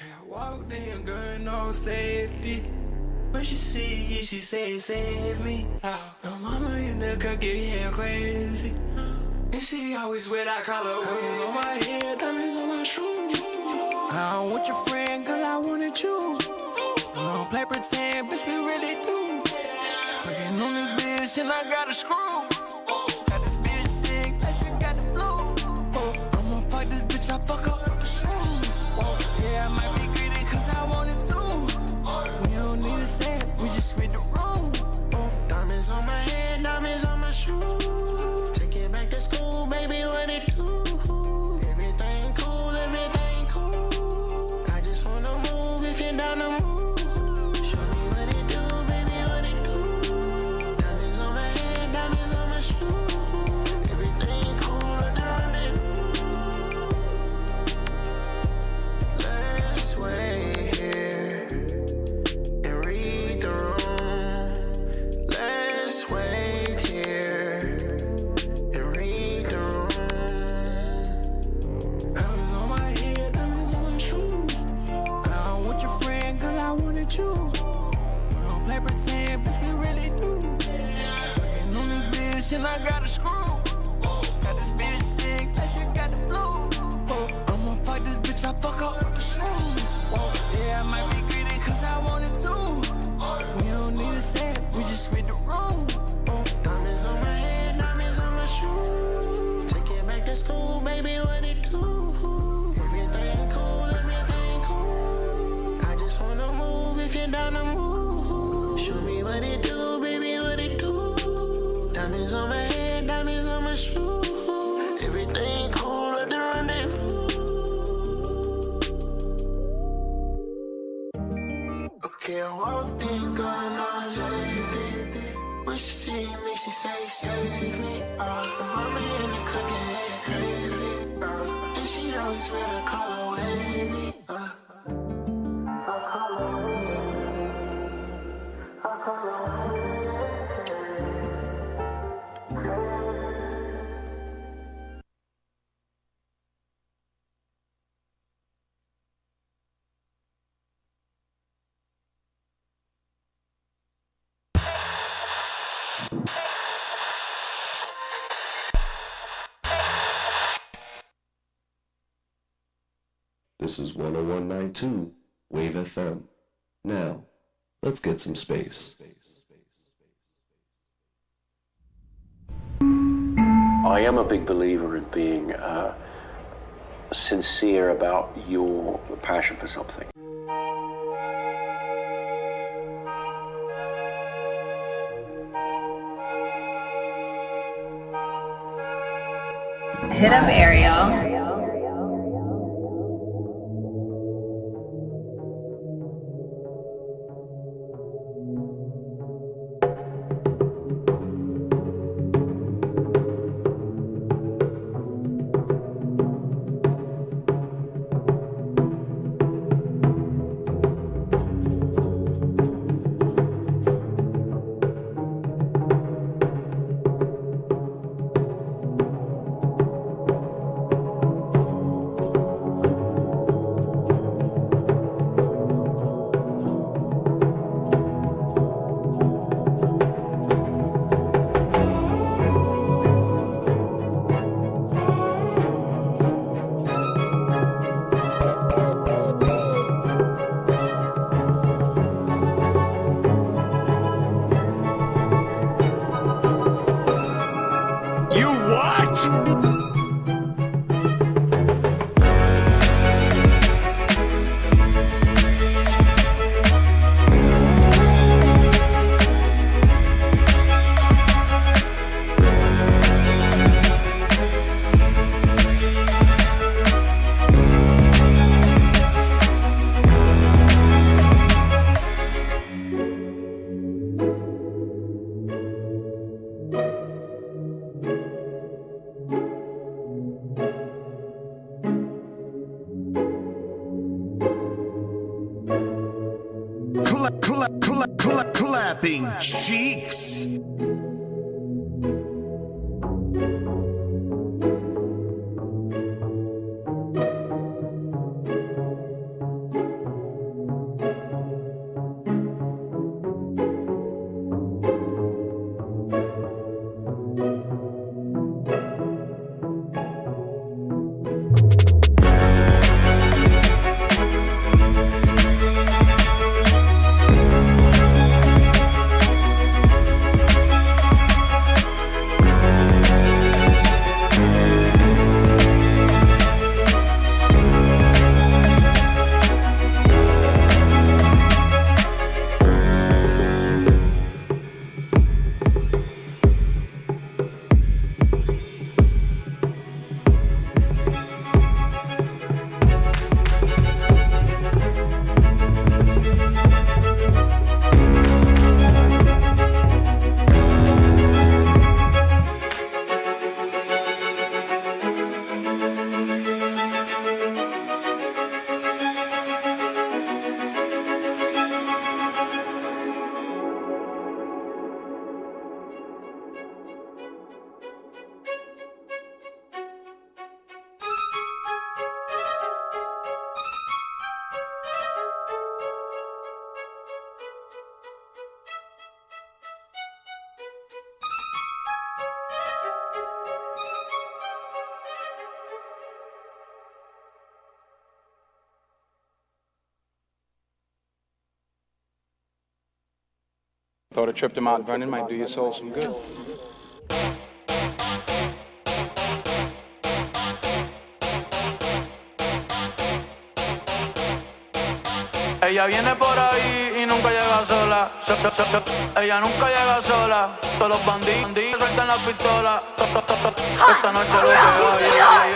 I walked in, girl, no safety. When she see you, she say, save me. No mama in the car getting crazy. And she always wear that collar. Diamonds on my head, diamonds on my shoes. I don't want your friend, girl, I wanted you. I don't play pretend, bitch, we really do. Fucking on this bitch, and I got a screw. Got this bitch sick, like she got the flu. I'ma fuck this bitch, I fuck up with the shoes. Yeah, I might be greedy, cause I wanted to. We don't need to say it, we just read the room. Diamonds on my head, diamonds on my shoes. Take it back to school, baby, what it do? Everything cool, everything cool. I just wanna move if you're down to move. And I got a screw. Got this bitch sick, like she got the flu. I'ma fuck this bitch, I fuck up with the shoes. Yeah, I might be greedy, cause I wanted to. We don't need to say it, we just read the room. Diamonds on my head, diamonds on my shoes. Take it back to school, baby, what it do? Everything cool, everything cool. I just wanna move if you're down to move. Show me what it do, baby, what it do? Diamonds on my head, diamonds on my shoes. Everything cool at the rendezvous. Okay, I walked in, got no safety. When she see me, she say, save me. The mama in the cooking head crazy. And she always wear the collar wavy. This is 101.92 Wave FM. Now, let's get some space. I am a big believer in being sincere about your passion for something. Hit up Ariel. Clapping cheeks. Thought a trip to Mount Vernon might do your soul some good. Ella viene por ahí y nunca llega sola. Ella nunca llega sola. Todos los bandidos sueltan la pistola. Esta noche lo que hay.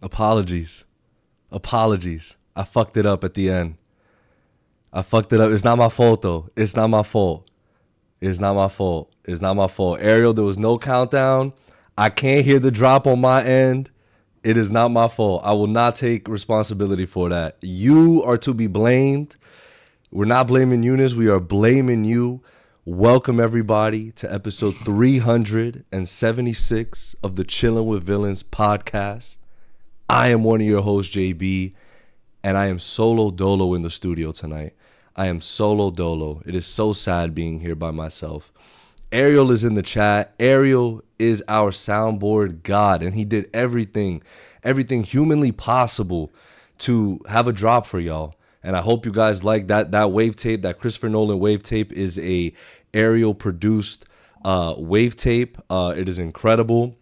Apologies. I fucked it up at the end. I fucked it up. It's not my fault, though. It's not my fault. Ariel, there was no countdown. I can't hear the drop on my end. It is not my fault. I will not take responsibility for that. You are to be blamed. We're not blaming Eunice. We are blaming you. Welcome, everybody, to episode 376 of the Chillin' with Villains podcast. I am one of your hosts, JB, and I am solo dolo in the studio tonight. I am solo dolo. It is so sad being here by myself. Ariel is in the chat. Ariel is our soundboard god, and he did everything humanly possible to have a drop for y'all. And I hope you guys like that wave tape. That Christopher Nolan wave tape is a Ariel produced wave tape. It is incredible.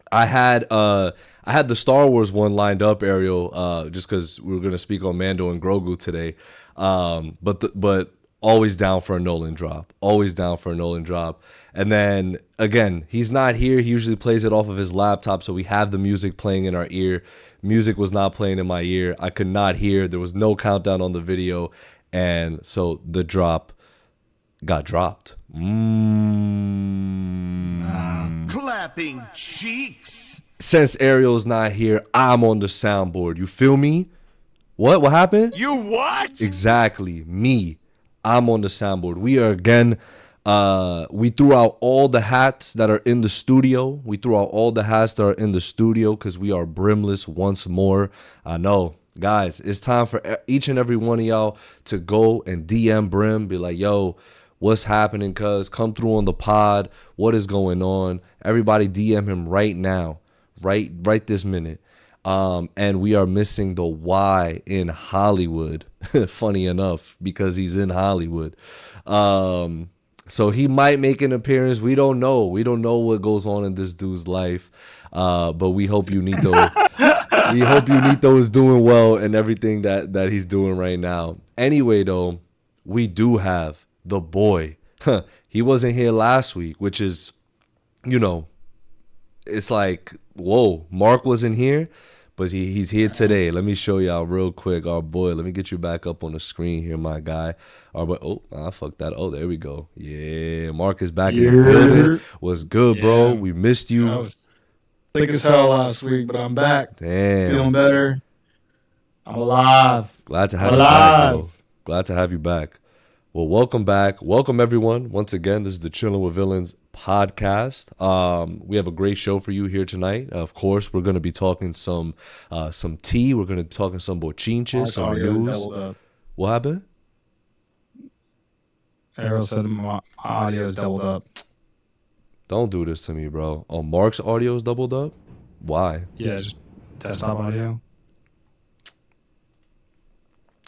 I had the Star Wars one lined up, Ariel, just because we were gonna speak on Mando and Grogu today. But always down for a Nolan drop. And then again, he's not here. He usually plays it off of his laptop, so we have the music playing in our ear. Music was not playing in my ear. I could not hear. There was no countdown on the video, and so the drop got dropped. Clapping cheeks. Since Ariel's not here, I'm on the soundboard. You feel me? What happened? You what? Exactly. Me. I'm on the soundboard. We are again, we threw out all the hats that are in the studio. Because we are brimless once more. I know. Guys, it's time for each and every one of y'all to go and DM Brim. Be like, yo, what's happening, cuz? Come through on the pod. What is going on? Everybody DM him right now. Right this minute. And we are missing the Y in Hollywood. Funny enough, because he's in Hollywood. So he might make an appearance. We don't know. We don't know what goes on in this dude's life. But we hope Unito is doing well and everything that he's doing right now. Anyway, though, we do have the boy. He wasn't here last week, which is, it's like, whoa, Mark wasn't here, but he's here today. Let me show y'all real quick. Our boy, let me get you back up on the screen here, my guy. Our boy, I fucked that. Oh, there we go. Yeah, Mark is back in the building. What's good, bro? We missed you. I was thick as hell last week, but I'm back. Damn. Feeling better. I'm alive. Glad to have you back, bro. Glad to have you back. Well, welcome back. Welcome, everyone. Once again, this is the Chillin' with Villains podcast. We have a great show for you here tonight. Of course, we're going to be talking some tea. We're going to be talking some bochinches, some news. What happened? Ariel said my audio is doubled up. Don't do this to me, bro. Oh, Mark's audio is doubled up? Why? Yeah, just desktop audio.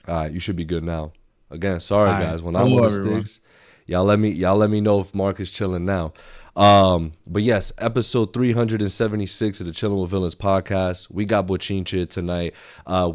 All right, you should be good now. Again, sorry guys. When I'm on the sticks, y'all let me know if Mark is chilling now. But yes, episode 376 of the Chillin' with Villains podcast. We got Bochinche tonight.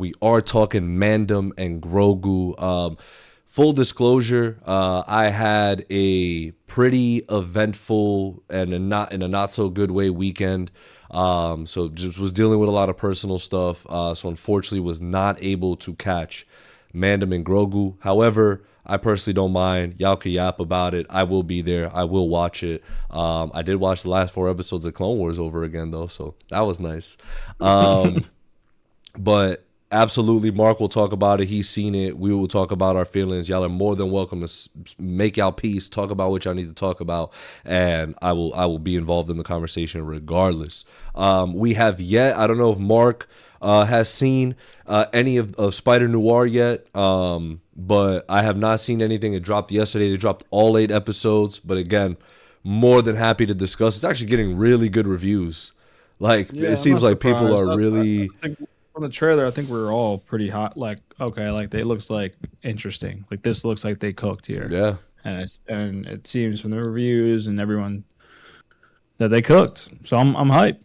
We are talking Mando and Grogu. Full disclosure, I had a pretty eventful and in a not so good way weekend. So just was dealing with a lot of personal stuff. So unfortunately was not able to catch Mando and Grogu. However, I personally don't mind. Y'all can yap about it. I will be there. I will watch it. I did watch the last 4 episodes of Clone Wars over again, though, so that was nice. But absolutely, Mark will talk about it. He's seen it. We will talk about our feelings. Y'all are more than welcome to make y'all peace, talk about what y'all need to talk about, and I will be involved in the conversation regardless. We have yet, I don't know if Mark has seen any of Spider-Noir yet, but I have not seen anything. It dropped yesterday. They dropped all 8 episodes, but again, more than happy to discuss. It's actually getting really good reviews. Like it seems like people are really. I think from the trailer, I think we're all pretty hot. Like, okay, like it looks like interesting. Like this looks like they cooked here. Yeah. And it seems from the reviews and everyone that they cooked. So I'm hyped.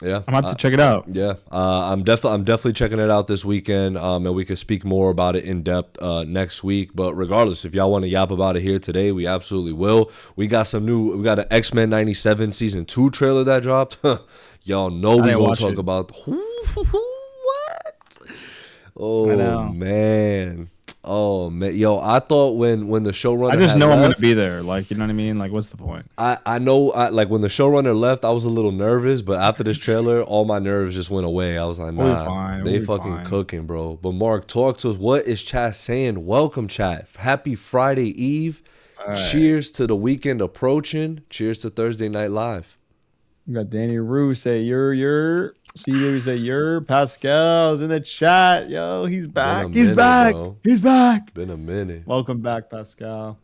Yeah, I'm about to check it out. Yeah, I'm definitely checking it out this weekend, and we can speak more about it in depth next week. But regardless, if y'all want to yap about it here today, we absolutely will. We got an X-Men '97 season 2 trailer that dropped. Y'all know we gonna talk about what? Oh man. Oh man, yo! I thought when the showrunner, I just know I'm gonna be there. Like, you know what I mean? Like, what's the point? I know. Like when the showrunner left, I was a little nervous, but after this trailer, all my nerves just went away. I was like, nah, they fucking cooking, bro. But Mark, talk to us. What is chat saying? Welcome, chat. Happy Friday Eve. Right. Cheers to the weekend approaching. Cheers to Thursday Night Live. You got Danny Rue say you're. C-Baby say you're. Pascal's in the chat. Yo, he's back. He's back. Bro. He's back. Been a minute. Welcome back, Pascal.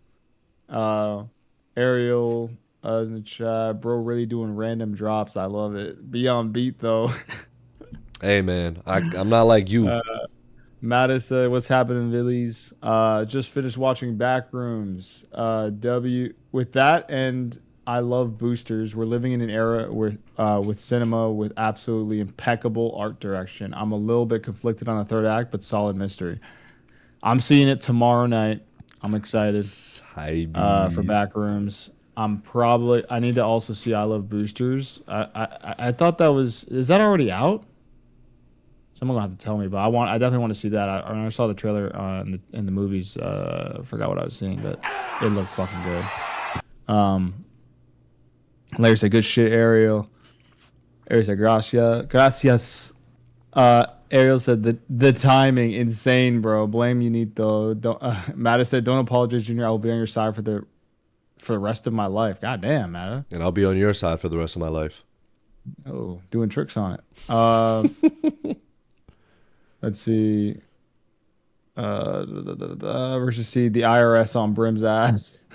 Ariel in the chat. Bro, really doing random drops. I love it. Be on beat though. Hey man, I'm not like you. Mattis said, "What's happening, Villies? Just finished watching Backrooms. With that and." I love boosters. We're living in an era with cinema with absolutely impeccable art direction. I'm a little bit conflicted on the third act, but solid mystery. I'm seeing it tomorrow night. I'm excited for Backrooms. I need to also see I Love Boosters. I thought that is that already out? Someone gonna have to tell me, but I definitely want to see that. I saw the trailer in the movies. Forgot what I was seeing, but it looked fucking good. Larry said, good shit, Ariel. Ariel said, gracias. Ariel said, the timing, insane, bro. Blame Unito. Matta said, don't apologize, Junior. I will be on your side for the rest of my life. God damn, Matta. And I'll be on your side for the rest of my life. Oh, doing tricks on it. Let's see. Versus see the IRS on Brim's ass.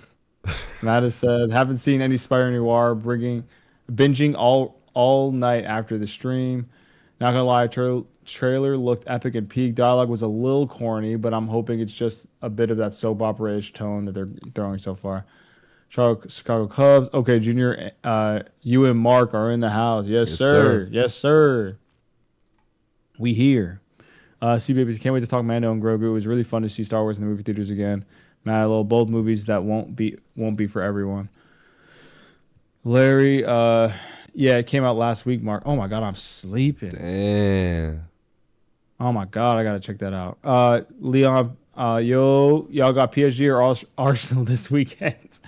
Mattis said, haven't seen any Spider-Noir binging all night after the stream. Not gonna lie, trailer looked epic and peak. Dialogue was a little corny, but I'm hoping it's just a bit of that soap opera-ish tone that they're throwing so far. Chicago Cubs. Okay, Junior, you and Mark are in the house. Yes, sir. Yes, sir. We here. C-Babies, can't wait to talk Mando and Grogu. It was really fun to see Star Wars in the movie theaters again. Mallow, both movies that won't be for everyone. Larry, yeah, it came out last week, Mark. Oh my god, I'm sleeping. Damn. Oh my god, I gotta check that out. Leon, y'all got PSG or Arsenal this weekend?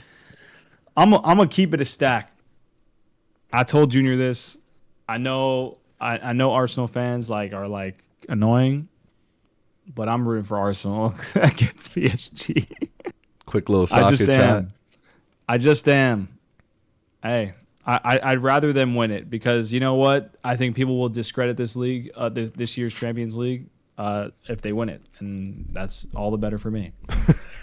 I'm gonna keep it a stack. I told Junior this. I know Arsenal fans are annoying. But I'm rooting for Arsenal against PSG. Quick little soccer chat. I just am. Hey, I'd rather them win it because you know what? I think people will discredit this league, this year's Champions League, if they win it, and that's all the better for me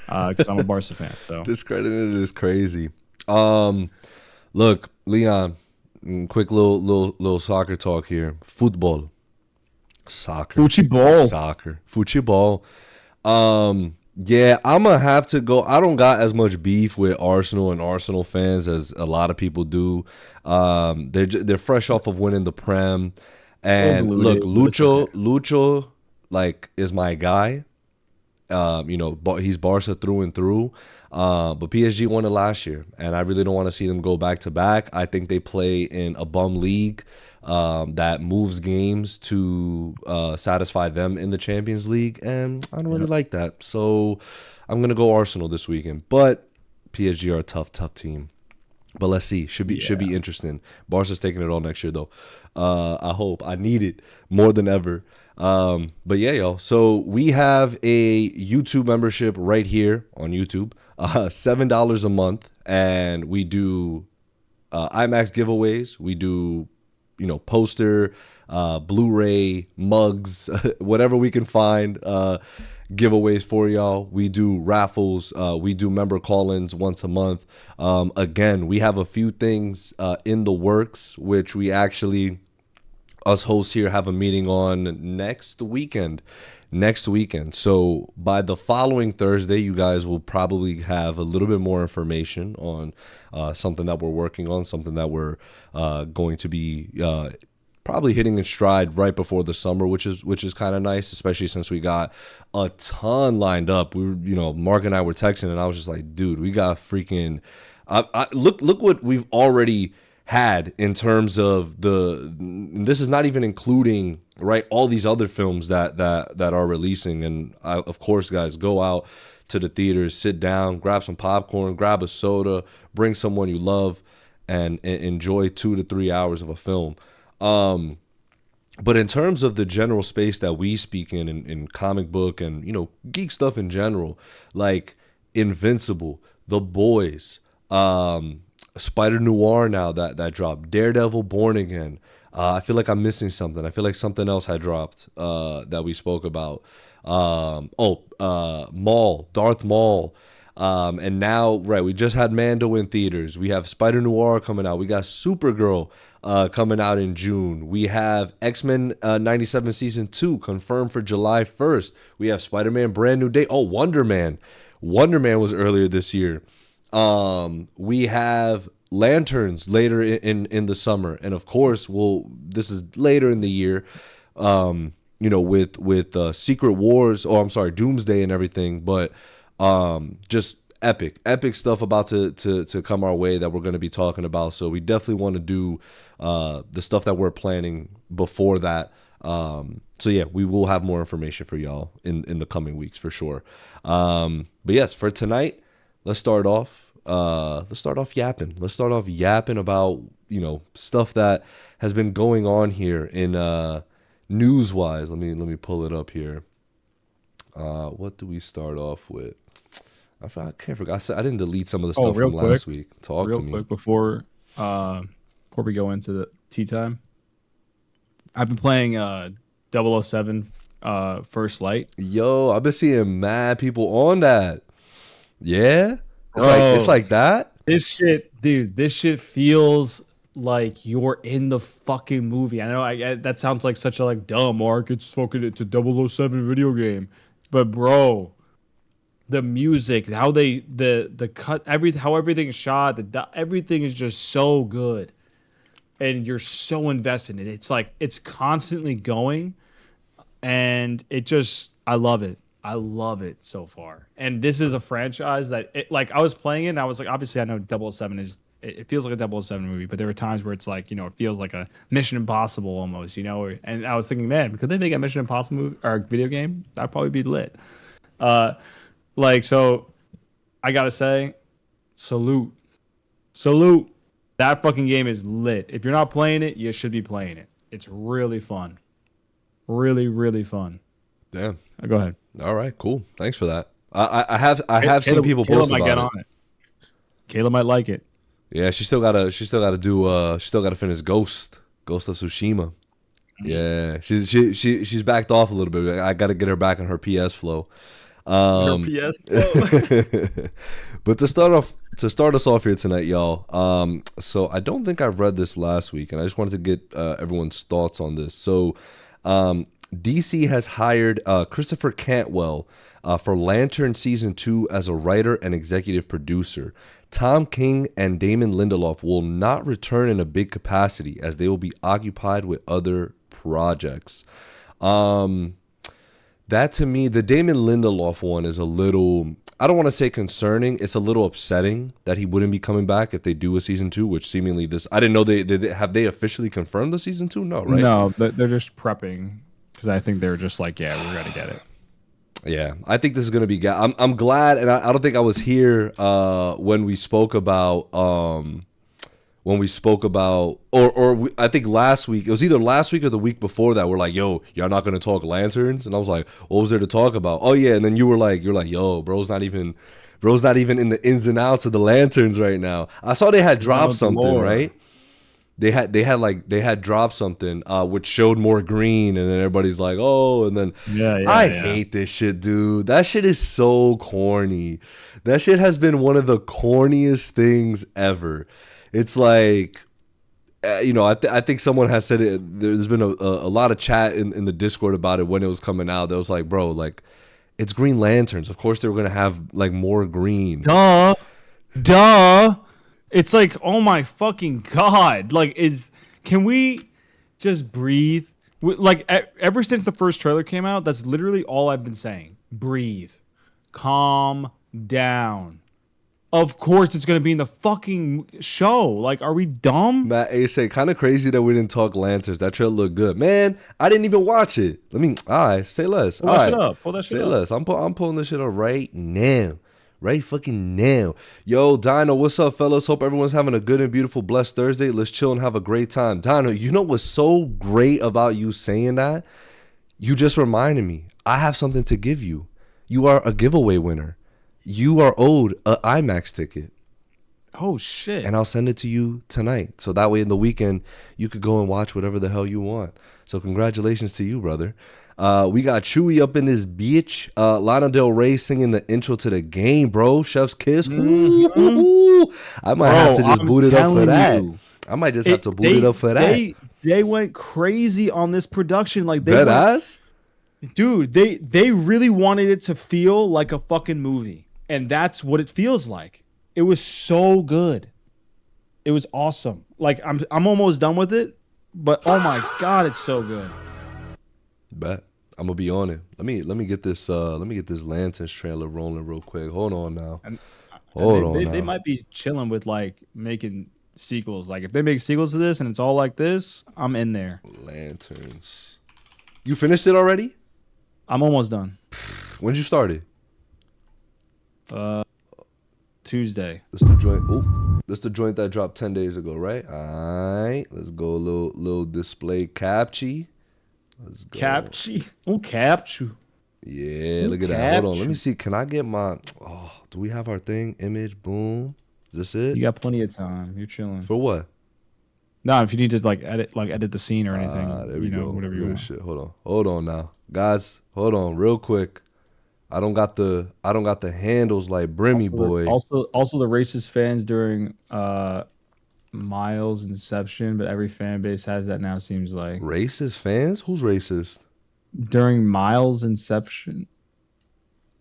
because I'm a Barca fan. So discredited is crazy. Look, Leon, quick little soccer talk here. Football. Soccer. Football. Yeah, I'm gonna have to go. I don't got as much beef with Arsenal and Arsenal fans as a lot of people do. They're fresh off of winning the Prem, and look, Lucho, is my guy. He's Barca through and through. But PSG won it last year, and I really don't want to see them go back to back. I think they play in a bum league that moves games to satisfy them in the Champions League, and I don't really like that. So I'm going to go Arsenal this weekend. But PSG are a tough team. But let's see. Should be interesting. Barca's taking it all next year, though. I hope. I need it more than ever. But yeah, y'all. So we have a YouTube membership right here on YouTube. $7 a month. And we do IMAX giveaways. We do, poster, Blu-ray, mugs, whatever we can find. giveaways for y'all. We do raffles. We do member call-ins once a month. Again, we have a few things in the works, which we actually, us hosts here, have a meeting on next weekend. So by the following Thursday, you guys will probably have a little bit more information on something that we're working on, something that we're going to be probably hitting in stride right before the summer, which is kind of nice, especially since we got a ton lined up. We were, Mark and I were texting, and I was just like, dude, we got freaking look what we've already had in terms of this is not even including all these other films that are releasing. And of course, guys, go out to the theaters, sit down, grab some popcorn, grab a soda, bring someone you love, and enjoy 2 to 3 hours of a film. But in terms of the general space that we speak in comic book and geek stuff in general, like Invincible, The Boys, Spider-Noir now that dropped, Daredevil Born Again. I feel like I'm missing something. I feel like something else had dropped that we spoke about. Maul, Darth Maul. And now, we just had Mando in theaters. We have Spider-Noir coming out. We got Supergirl coming out in June. We have X-Men 97 Season 2 confirmed for July 1st. We have Spider-Man Brand New Day. Oh, Wonder Man. Wonder Man was earlier this year. We have Lanterns later in the summer, and of course, this is later in the year, with Secret Wars, Doomsday and everything, but just epic stuff about to come our way that we're going to be talking about. So we definitely want to do the stuff that we're planning before that. So yeah, we will have more information for y'all in the coming weeks for sure. But yes, for tonight, let's start off yapping. Let's start off yapping about, stuff that has been going on here in news wise. Let me pull it up here. What do we start off with? I can't forget. I didn't delete some of the stuff from last week. Talk to me. Real quick before we go into the tea time. I've been playing 007 First Light. Yo, I've been seeing mad people on that. Yeah? It's like that? This shit feels like you're in the fucking movie. I know that sounds like such a dumb, Mark. It's a 007 video game. But bro, the music, how the cut, how everything's shot, everything is just so good. And you're so invested in it. It's constantly going, and I love it. I love it so far. And this is a franchise that, I was playing it, and I was like, obviously I know 007 it feels like a 007 movie, but there were times where it's it feels like a Mission Impossible almost, and I was thinking, man, could they make a Mission Impossible movie or video game? That'd probably be lit. So I gotta say, salute. That fucking game is lit. If you're not playing it, you should be playing it. It's really fun. Really, really fun. Damn. Go ahead. All right, cool. Thanks for that. I have seen people post about get on it. Kayla might like it. Yeah, she still gotta finish Ghost of Tsushima. Yeah, she's backed off a little bit. I gotta get her back on her PS flow. But to start us off here tonight, y'all. So I don't think I've read this last week, and I just wanted to get everyone's thoughts on this. So, DC has hired Christopher Cantwell for Lantern Season 2 as a writer and executive producer. Tom King and Damon Lindelof will not return in a big capacity as they will be occupied with other projects. That to me, the Damon Lindelof one is a little, I don't want to say concerning. It's a little upsetting that he wouldn't be coming back if they do a season 2, which seemingly I didn't know they officially confirmed the season 2? No, right? No, they're just prepping because I think they're just like, yeah, we're going to get it. Yeah, I think this is going to be, I'm glad. And I don't think I was here when we spoke about, I think last week, it was either last week or the week before that, we're like, yo, y'all not going to talk Lanterns? And I was like, what was there to talk about? Oh yeah. And then you're like, yo, bro's not even in the ins and outs of the Lanterns right now. I saw they had dropped something, right? they had dropped something which showed more green, and then everybody's like, oh, and then I hate this shit, dude. That shit is so corny. That shit has been one of the corniest things ever. It's like, I think someone has said it. There's been a lot of chat in the Discord about it when it was coming out. That was like, bro, like, it's Green Lanterns. Of course they were gonna have like more green. Duh. It's like, oh my fucking god. Like, can we just breathe? Like, ever since the first trailer came out, that's literally all I've been saying. Breathe. Calm down. Of course it's going to be in the fucking show. Like, are we dumb? Matt A say, kind of crazy that we didn't talk Lanterns. That trailer looked good. Man, I didn't even watch it. All right, say less. Pull that shit up. Pull that shit say up. less. I'm pulling this shit up right now. Right fucking now. Yo, Dino, what's up, fellas? Hope everyone's having a good and beautiful, blessed Thursday. Let's chill and have a great time. Dino, you know what's so great about you saying that? You just reminded me. I have something to give you. You are a giveaway winner. You are owed an IMAX ticket. Oh, shit. And I'll send it to you tonight. So that way in the weekend, you could go and watch whatever the hell you want. So congratulations to you, brother. We got Chewy up in this bitch. Lana Del Rey singing the intro to the game, bro. Chef's Kiss. Ooh. I might have to just boot it up for that. I might just have to boot it up for that. They went crazy on this production. Like, they Dead ass? Dude, they really wanted it to feel like a fucking movie. And that's what it feels like. It was so good. It was awesome. Like, I'm almost done with it, but oh my god, it's so good. Bet. I'm gonna be on it. Let me get this Lanterns trailer rolling real quick. Hold on now. They might be chilling with like making sequels. Like, if they make sequels to this and it's all like this, I'm in there. Lanterns. You finished it already? I'm almost done. When'd you start it? Tuesday. This the joint. Oh, this the joint that dropped 10 days ago, right? All right, let's go. A little display captcha. Let's go. Captcha. Oh, captcha. Yeah, look at that. Hold on, let me see. Can I get my? Oh, do we have our thing? Image. Boom. Is this it? You got plenty of time. You're chilling. For what? No, if you need to edit the scene or anything, there we go. Whatever you want. Shit. Hold on now, guys. Hold on, real quick. I don't got the handles like Brimmy boy. Also the racist fans during Miles Inception, but every fan base has that now. Seems like racist fans. Who's racist? During Miles Inception.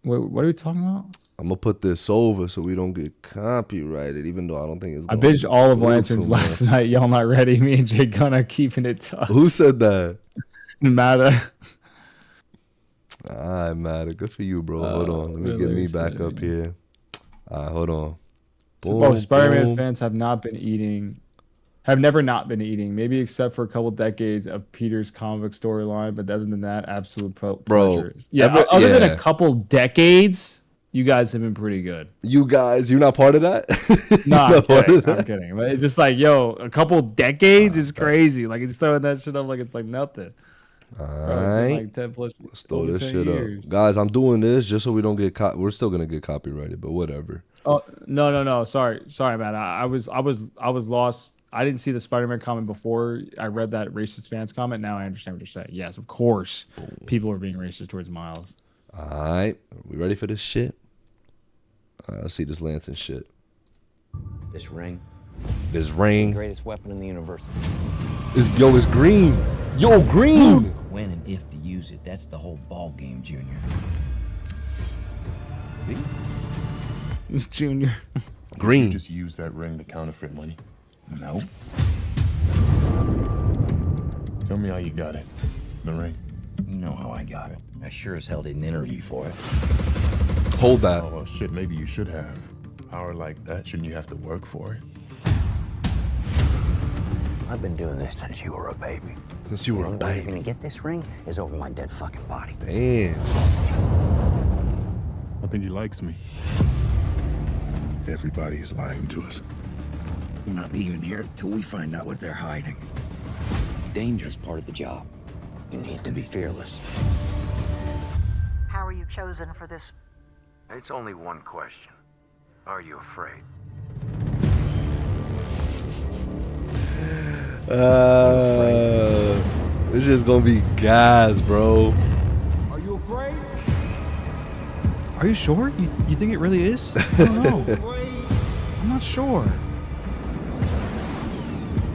What are we talking about? I'm gonna put this over so we don't get copyrighted, even though I don't think it's. I binged all of Lanterns last night. Y'all not ready? Me and Jay Gunn keeping it tough. Who said that? Matter. Alright, Matter. Good for you, bro. Hold on. Let me get me back up here. Alright, hold on. Boom, Spider-Man fans have never not been eating, maybe except for a couple decades of Peter's comic book storyline, but other than that, absolute pleasure. Yeah, other than a couple decades, you guys have been pretty good. You guys, you're not part of that? No, I'm kidding. But it's just like, yo, a couple decades is crazy. Like, it's throwing that shit up like it's like nothing. All right, like 10 plus, let's throw this shit years. up, guys. I'm doing this just so we don't get we're still gonna get copyrighted, but whatever. Oh no. Sorry, man. I was lost. I didn't see the Spider-Man comment before I read that racist fans comment. Now I understand what you're saying. Yes, of course, people are being racist towards Miles. All right, we ready for this shit? Let's see this Lantern shit. This ring. This ring. The greatest weapon in the universe. It's green. Yo, green. When and if to use it, that's the whole ball game, Junior. It's Junior. Green. You just use that ring to counterfeit money? No. Tell me how you got it. The ring. You know how I got it. I sure as hell didn't interview for it. Hold that. Oh, well, shit, maybe you should have. Power like that, shouldn't you have to work for it? I've been doing this since you were a baby. Since you were a baby. You're gonna get this ring is over my dead fucking body. Damn. I think he likes me. Everybody is lying to us. You're not leaving here till we find out what they're hiding. Dangerous part of the job. You need to be fearless. How are you chosen for this? It's only one question. Are you afraid? This shit's gonna be gas, bro. Are you afraid? Are you sure? You think it really is? I don't know. I'm not sure.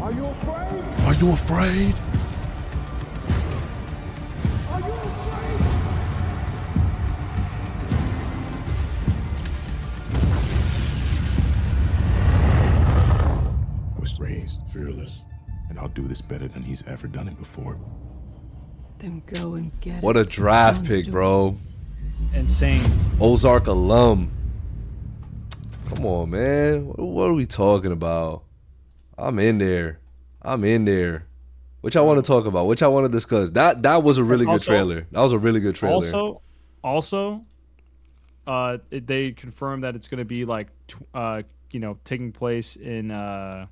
Are you afraid? Are you afraid? Are you afraid? I was raised fearless, and I'll do this better than he's ever done it before. Then go and get What it. a draft John's pick, doing bro. Insane. Ozark alum. Come on, man. What are we talking about? I'm in there. What y'all want to talk about? What y'all want to discuss? That was a really good trailer. That was a really good trailer. Also, they confirmed that it's going to be like, taking place in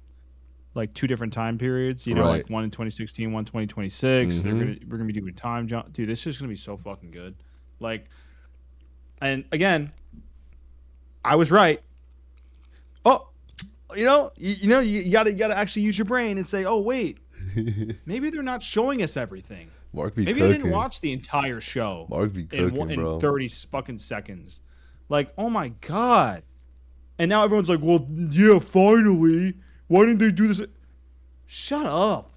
like 2 different time periods. You know, Right. like one in 2016, one in 2026. Mhm. We're gonna be doing time jump. Dude, this is gonna be so fucking good. Like, and again, I was right. Oh, you gotta actually use your brain and say, oh wait, maybe they're not showing us everything. Mark be Maybe cooking. I didn't watch the entire show. Mark be cooking, in bro. 30 fucking seconds. Like, oh my god. And now everyone's like, well, yeah, finally. Why didn't they do this? Shut up.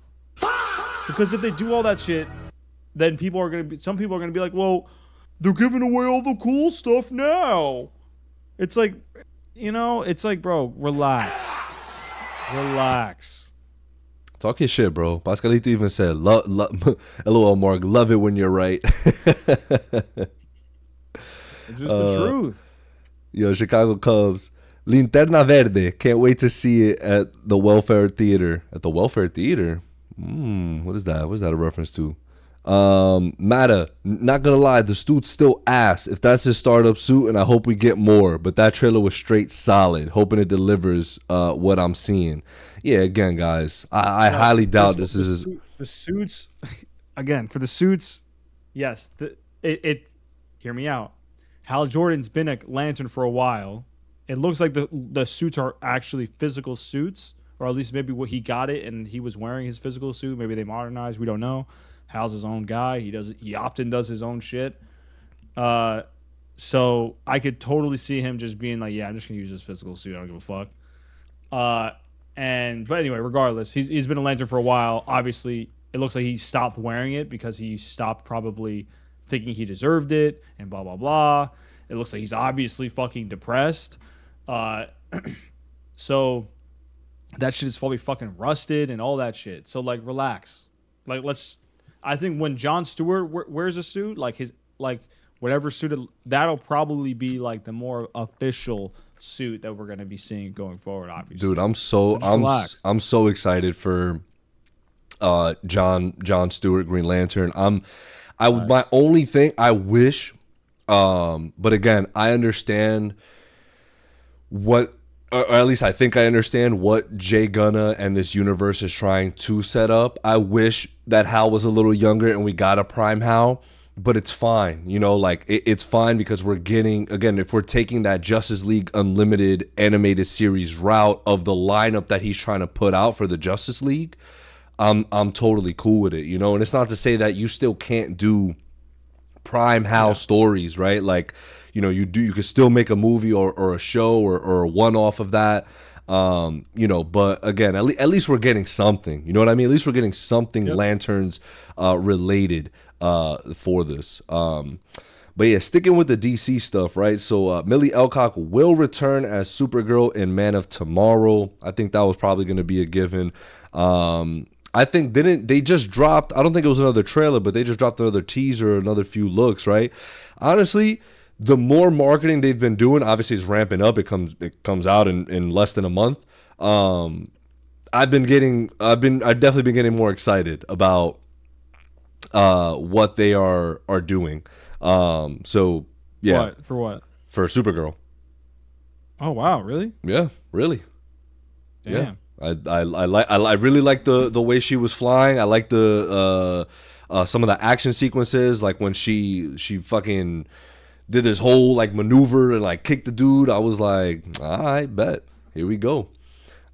Because if they do all that shit, then some people are gonna be like, well, they're giving away all the cool stuff now. It's like, bro, relax. Talk your shit, bro. Pascalito even said, LOL, Mark, love it when you're right. It's just the truth. Yo, Chicago Cubs. Linterna Verde. Can't wait to see it at the Welfare Theater. At the Welfare Theater? What is that? What is that a reference to? Matta, not gonna lie, the suit's still ass. If that's his startup suit, and I hope we get more. But that trailer was straight solid. Hoping it delivers what I'm seeing. Yeah, again, guys, I highly doubt this is the suits. Again, for the suits, yes. Hear me out. Hal Jordan's been a Lantern for a while. It looks like the suits are actually physical suits, or at least maybe what he got it and he was wearing his physical suit. Maybe they modernized. We don't know. Hal's his own guy. He often does his own shit. So I could totally see him just being like, yeah, I'm just gonna use this physical suit. I don't give a fuck. But anyway, regardless, he's been a Lantern for a while. Obviously, it looks like he stopped wearing it because he stopped probably thinking he deserved it and blah blah blah. It looks like he's obviously fucking depressed. So that shit is probably fucking rusted and all that shit. So like, relax. Like, I think when Jon Stewart wears a suit, whatever suit, that'll probably be like the more official suit that we're gonna be seeing going forward. Obviously, dude, I'm so excited for Jon Stewart, Green Lantern. My only thing I wish, but again, I understand what, or at least I think I understand what Jay Gunna and this universe is trying to set up. I wish that Hal was a little younger and we got a prime Hal, but it's fine. It's fine because we're getting, again, if we're taking that Justice League Unlimited animated series route of the lineup that he's trying to put out for the Justice League, I'm totally cool with it, and it's not to say that you still can't do prime Hal stories, right? Like, you could still make a movie or a show or a one-off of that, but again, at least we're getting something, you know what I mean? At least we're getting something Lanterns related for this. But yeah, sticking with the DC stuff, right? So Millie Alcock will return as Supergirl in Man of Tomorrow. I think that was probably going to be a given. I think they just dropped, I don't think it was another trailer, but they just dropped another teaser, another few looks, right? Honestly, the more marketing they've been doing, obviously it's ramping up. It comes out in less than a month. I've definitely been getting more excited about what they are doing. So yeah. What? For what? For Supergirl. Oh wow, really? Yeah, really. Damn. Yeah. I really like the way she was flying. I like the some of the action sequences, like when she fucking did this whole like maneuver and like kicked the dude. I was like, all right, bet, here we go.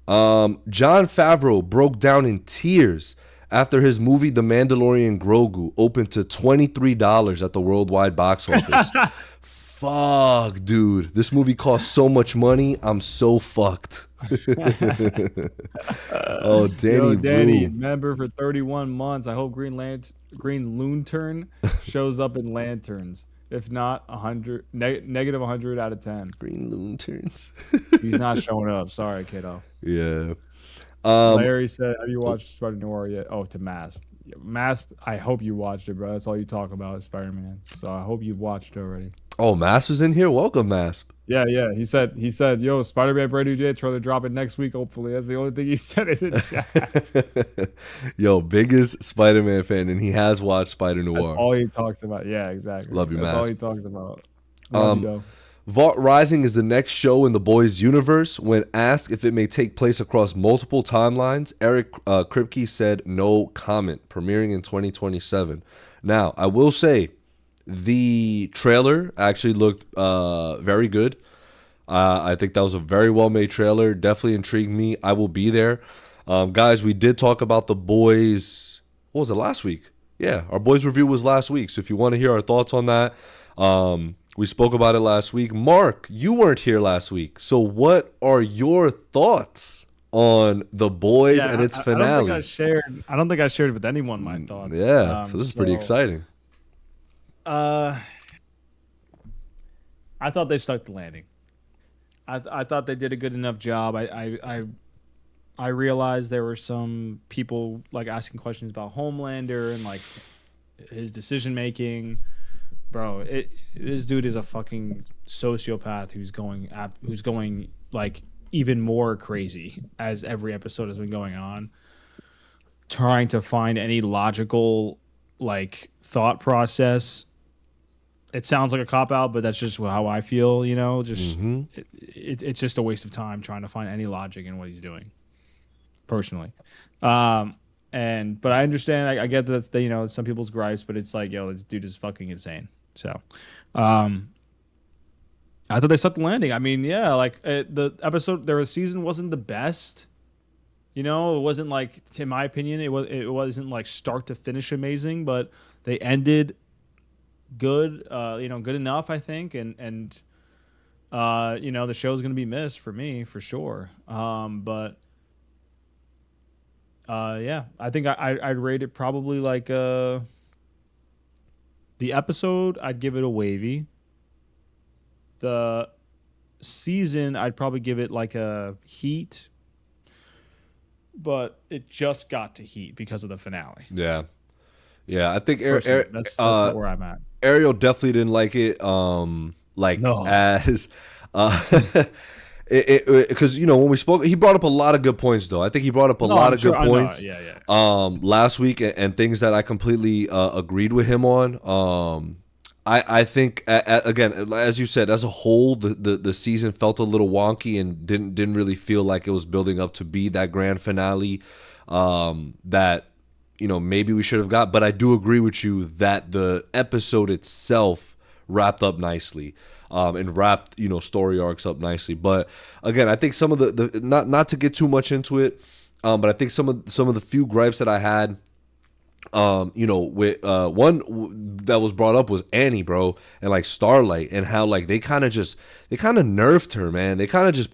Jon Favreau broke down in tears after his movie The Mandalorian Grogu opened to $23 at the worldwide box office. Fuck, dude. This movie cost so much money. I'm so fucked. Oh, Danny, Boo. member for 31 months. I hope Green Lantern shows up in Lanterns. If not, negative 100 out of 10. Green Lanterns. He's not showing up. Sorry, kiddo. Yeah. Larry said, have you watched Spider-Noir yet? Oh, to Mask. Mask, I hope you watched it, bro. That's all you talk about is Spider-Man. So I hope you've watched it already. Oh, Mask was in here? Welcome, Mask. Yeah. He said, yo, Spider-Man brand new day trailer dropping next week, hopefully. That's the only thing he said in the chat. Yo, biggest Spider-Man fan, and he has watched Spider-Noir. That's all he talks about. Yeah, exactly. Love you, That's Mask. all he talks about. Love you, though. Vault Rising is the next show in the Boys universe. When asked if it may take place across multiple timelines, Eric Kripke said no comment, premiering in 2027. Now, I will say the trailer actually looked very good. I think that was a very well-made trailer. Definitely intrigued me. I will be there. Guys, we did talk about the Boys. What was it, last week? Yeah, our Boys review was last week. So if you want to hear our thoughts on that, we spoke about it last week. Mark, you weren't here last week. So what are your thoughts on The Boys and its finale? I don't think I shared with anyone my thoughts. Yeah, so this is pretty exciting. I thought they stuck the landing. I thought they did a good enough job. I realized there were some people like asking questions about Homelander and like his decision making. Bro, this dude is a fucking sociopath who's going like even more crazy as every episode has been going on, trying to find any logical like thought process. It sounds like a cop out, but that's just how I feel. You know, just it's just a waste of time trying to find any logic in what he's doing. Personally, but I understand. I get that that's some people's gripes, but it's like, yo, this dude is fucking insane. So, I thought they stuck the landing. I mean, yeah, like the episode, season wasn't the best. You know, it wasn't like, in my opinion, it wasn't like start to finish amazing, but they ended good. Good enough, I think, and the show's gonna be missed for me for sure. But yeah, I think I'd rate it probably like the episode, I'd give it a wavy. The season, I'd probably give it like a heat. But it just got to heat because of the finale. Yeah. I think that's where I'm at. Ariel definitely didn't like it. As because when we spoke, he brought up a lot of good points, though. I think he brought up a lot of good points. Last week, and things that I completely agreed with him on. I think again, as you said, as a whole, the season felt a little wonky and didn't really feel like it was building up to be that grand finale that maybe we should have got. But I do agree with you that the episode itself wrapped up nicely. And wrapped, story arcs up nicely. But again, I think some of the not to get too much into it, but I think some of the few gripes that I had, with one that was brought up was Annie, bro, and like Starlight, and how like they kind of nerfed her, man. They kind of just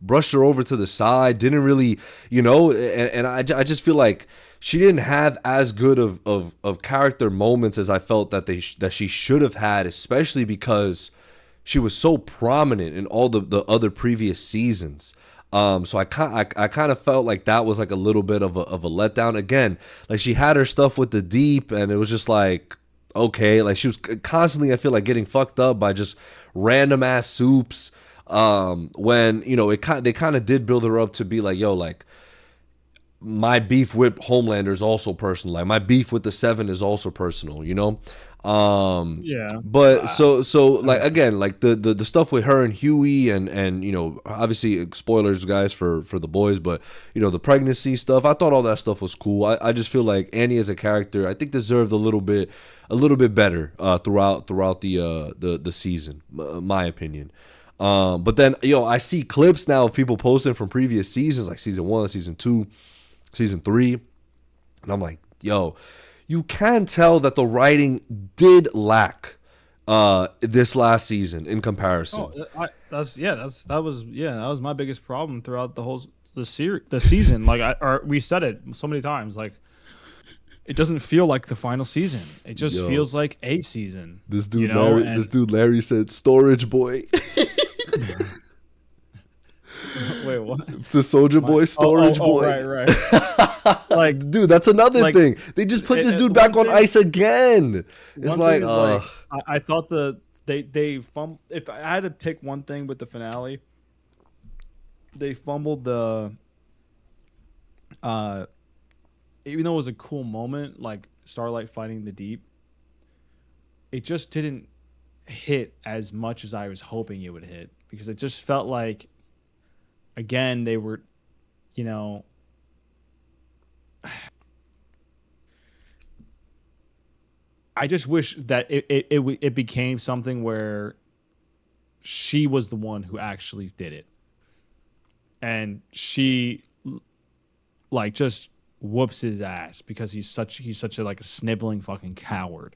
brushed her over to the side, didn't really, and I just feel like she didn't have as good of character moments as I felt that she should have had, especially because she was so prominent in all the other previous seasons. So I kind of felt like that was like a little bit of a letdown. Again, like she had her stuff with the Deep, and it was just like, okay, like she was constantly, I feel like, getting fucked up by just random ass soups. When they kind of did build her up to be like, yo, like, my beef with Homelander is also personal. Like my beef with the Seven is also personal, Yeah. But so like again, like the stuff with her and Huey and obviously spoilers, guys, for the Boys, but the pregnancy stuff, I thought all that stuff was cool. I just feel like Annie as a character, I think deserved a little bit better throughout the season, my opinion. But then, I see clips now of people posting from previous seasons, like season 1, season 2, season 3. And I'm like, you can tell that the writing did lack this last season in comparison. That was my biggest problem throughout the season. Like we said it so many times. Like, it doesn't feel like the final season. It just feels like a season. This dude, Larry said, "Storage Boy." Wait, what? The Soldier Boy, Storage Boy. Right. Like, dude, that's another thing. They just put this dude back on ice again. It's like, I thought they fumbled. If I had to pick one thing with the finale, they fumbled the. Even though it was a cool moment, like Starlight fighting the Deep, it just didn't hit as much as I was hoping it would hit, because it just felt like, again, they were, I just wish that it became something where she was the one who actually did it, and she like just whoops his ass because he's such a like a sniveling fucking coward,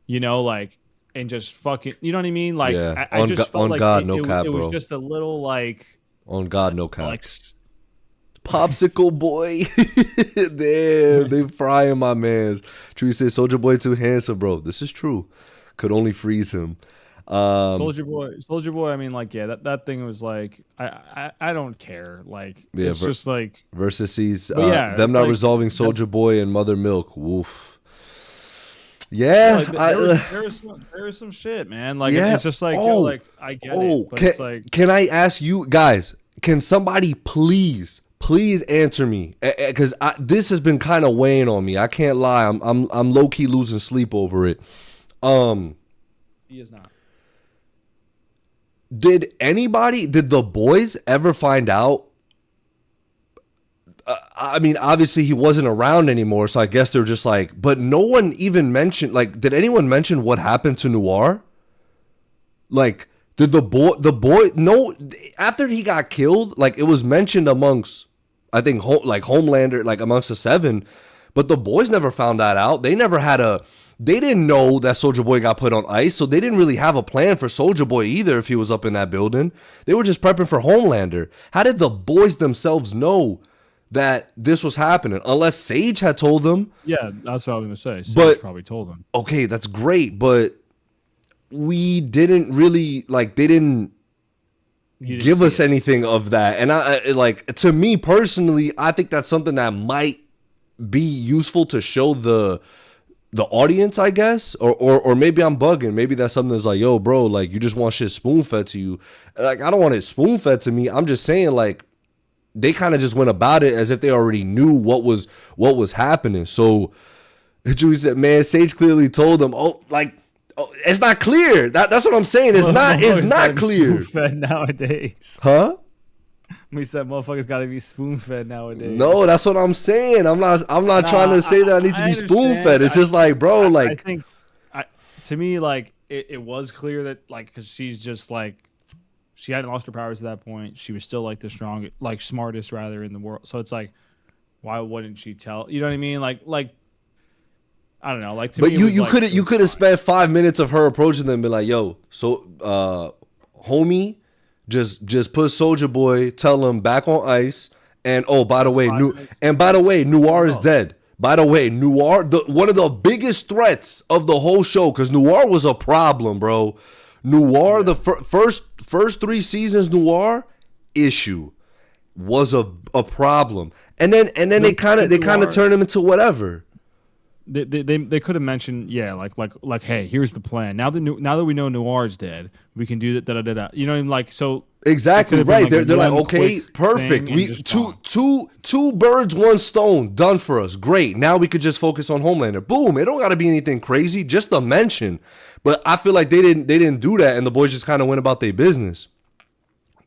and just fucking, you know what I mean? Like, yeah. I just felt like God, it, no it, cap, it was bro. just a little like, on God, no cap. like, Popsicle Boy. Damn, they frying my mans. True said, Soldier Boy too handsome, bro. This is true. Could only freeze him. Soldier Boy. I mean, like, yeah, that thing was like, I don't care. Like, yeah, it's just like versus sees it's them not like, resolving Soldier Boy and Mother Milk. Woof. Yeah, there is some shit, man. Like, it's just like, like, I get it, but it's like, can I ask you guys? Can somebody please answer me? Because this has been kind of weighing on me. I can't lie. I'm low key losing sleep over it. He is not. Did the boys ever find out? I mean, obviously he wasn't around anymore, so I guess they're just like, but no one even mentioned, like, did anyone mention what happened to Noir? Like, did the boy, no, after he got killed, like, it was mentioned amongst, I think, Homelander, like, amongst the 7, but the boys never found that out. They never had they didn't know that Soldier Boy got put on ice, so they didn't really have a plan for Soldier Boy either if he was up in that building. They were just prepping for Homelander. How did the boys themselves know that this was happening? Unless Sage had told them. Yeah, that's what I was going to say. Sage probably told them. Okay, that's great, but we didn't really, like, they didn't give us anything of that. And to me personally, I think that's something that might be useful to show the audience, I guess, or maybe I'm bugging. Maybe that's something that's like, yo, bro, like, you just want shit spoon fed to you. Like, I don't want it spoon fed to me. I'm just saying, like, they kind of just went about it as if they already knew what was happening. So Drew said, man, Sage clearly told them, it's not clear. That's what I'm saying. It's not clear. Spoon-fed nowadays. Huh? We said motherfuckers got to be spoon-fed nowadays. No, that's what I'm saying. I'm not trying to say that I need to be spoon-fed. It's just like, bro, like, I think, to me, like, it was clear that, like, because she's just like, she hadn't lost her powers at that point. She was still like the strongest, like, smartest rather in the world. So it's like, why wouldn't she tell? You know what I mean? Like I don't know. Like, to but me, you could have spent 5 minutes of her approaching them and be like, yo, so homie, just put Soldier Boy, tell him back on ice, and by the way, Noir is dead. By the way, Noir, one of the biggest threats of the whole show, because Noir was a problem, bro. Noir, the first 3 seasons, Noir issue was a problem, and then they kind of turned him into whatever. They could have mentioned, yeah, like hey, here's the plan. Now that we know Noir's dead, we can do that. Da da da da. You know, like, so exactly right. They're like, okay, perfect. We two birds, one stone, done for us. Great. Now we could just focus on Homelander. Boom. It don't got to be anything crazy, just a mention. But I feel like they didn't do that, and the boys just kind of went about their business.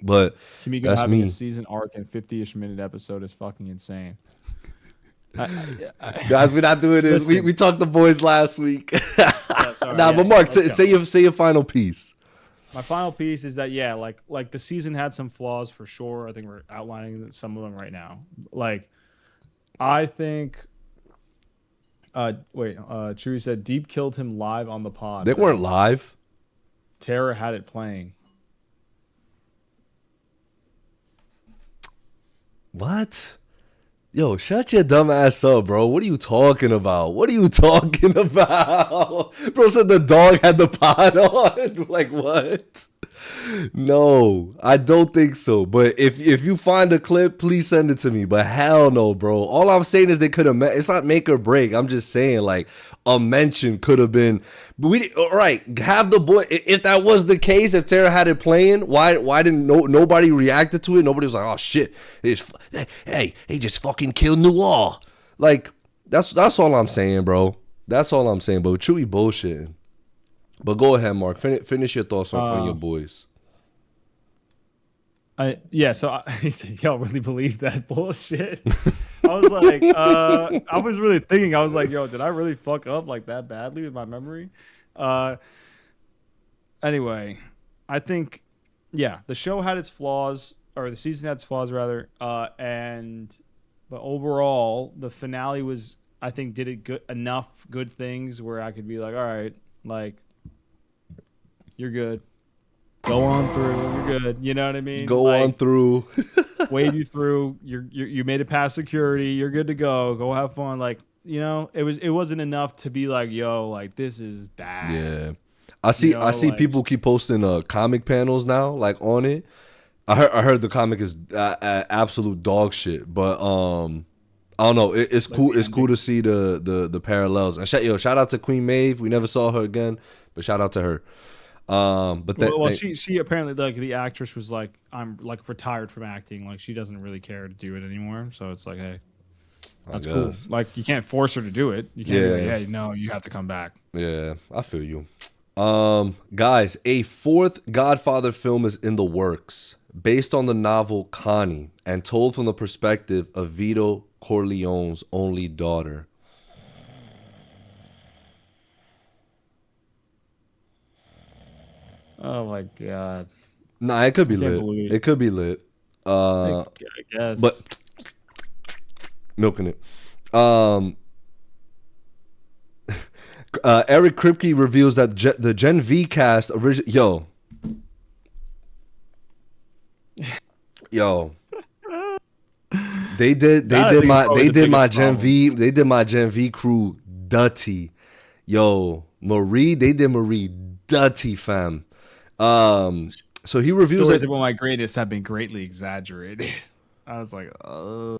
But Kimiko that's having me. a season arc and 50-ish minute episode is fucking insane. Guys, we're not doing this. We talked to boys last week. Sorry, but Mark, say your final piece. My final piece is that like the season had some flaws for sure. I think we're outlining some of them right now. Like, I think. Chewie said Deep killed him live on the pod. They weren't live. Tara had it playing. What? Yo, shut your dumb ass up, bro. What are you talking about? What are you talking about? Bro said the dog had the pod on. Like, what? No, I don't think so. But if you find a clip, please send it to me. But hell no, bro. All I'm saying is they could have met. It's not make or break. I'm just saying, like, a mention could have been. All right, have the boy. If that was the case, if Tara had it playing, why didn't nobody reacted to it? Nobody was like, oh shit, hey, he just fucking killed Noir. Like, that's all I'm saying, bro. That's all I'm saying. But Chewie bullshitting. But go ahead, Mark. Finish your thoughts on your boys. He said, y'all really believe that bullshit? I was like, I was really thinking, I was like, yo, did I really fuck up like that badly with my memory? Anyway, I think, the show had its flaws, or the season had its flaws rather, but overall, the finale was, I think, did it enough good things where I could be like, all right, like, you're good. Go on through. You're good. You know what I mean? Go on through. Wave you through. You made it past security. You're good to go. Go have fun. Like, it wasn't enough to be like, yo, like, this is bad. Yeah. I see people keep posting comic panels now, like, on it. I heard the comic is absolute dog shit, but I don't know. It's cool. It's cool to see the parallels. And shout out to Queen Maeve. We never saw her again, but shout out to her. She apparently, like, the actress was like, I'm like retired from acting. Like, she doesn't really care to do it anymore. So it's like, hey, that's cool. Like, you can't force her to do it. You can't be like, hey, no, you have to come back. Yeah, I feel you. Guys, a fourth Godfather film is in the works, based on the novel Connie, and told from the perspective of Vito Corleone's only daughter. Oh my god. Nah, it could be lit. It could be lit. I guess. But milking it. Eric Kripke reveals that the Gen V cast Yo. They did my Gen V crew dirty. Yo, Marie did Marie dirty, fam. So he reveals that one of my greatest have been greatly exaggerated. I was like, oh.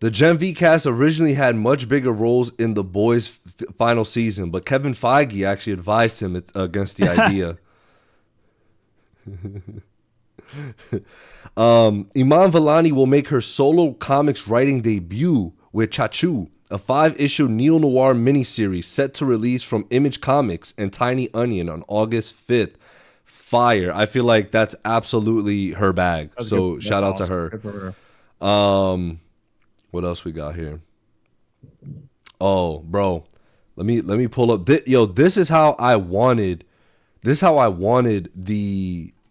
The Gen V cast originally had much bigger roles in The Boys' final season, but Kevin Feige actually advised him against the idea. Iman Vellani will make her solo comics writing debut with Chachu, a 5-issue neo-noir miniseries set to release from Image Comics and Tiny Onion on August 5th. Fire. I feel like that's absolutely her bag. So shout out to her. What else we got here? Oh, bro. Let me pull up. This is how I wanted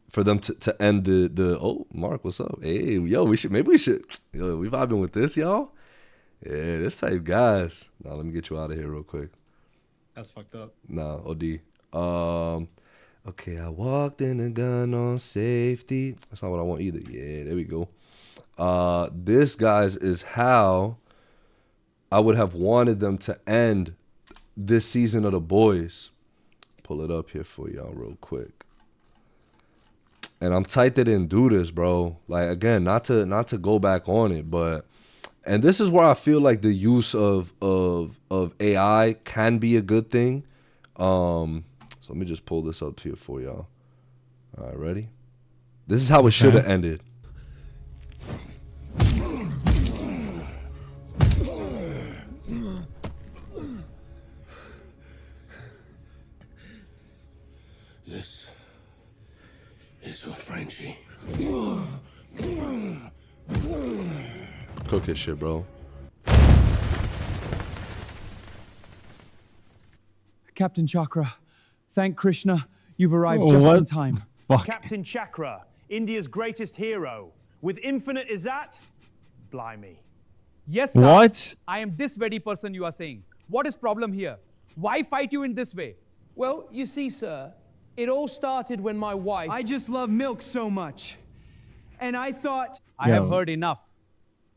for them to end the oh, Mark, what's up? Hey, we should we vibing with this, y'all? Yeah, this type guys. Now let me get you out of here real quick. That's fucked up. Nah, OD. Okay, I walked in a gun on safety. That's not what I want either. Yeah, there we go. This, guys, is how I would have wanted them to end this season of The Boys. Pull it up here for y'all real quick. And I'm tight that didn't do this, bro. Like, again, not to go back on it, but and this is where I feel like the use of AI can be a good thing. So let me just pull this up here for y'all. All right, ready? This is how it should have ended. This is for Frenchie. Cook his shit, bro. Captain Chakra, thank Krishna. You've arrived just What? in time. Fuck. Captain Chakra, India's greatest hero, with infinite Izzat? Blimey. Yes, sir. What? I am this very person you are saying. What is problem here? Why fight you in this way? Well, you see, sir, it all started when my wife... I just love milk so much. And I thought... I have heard enough.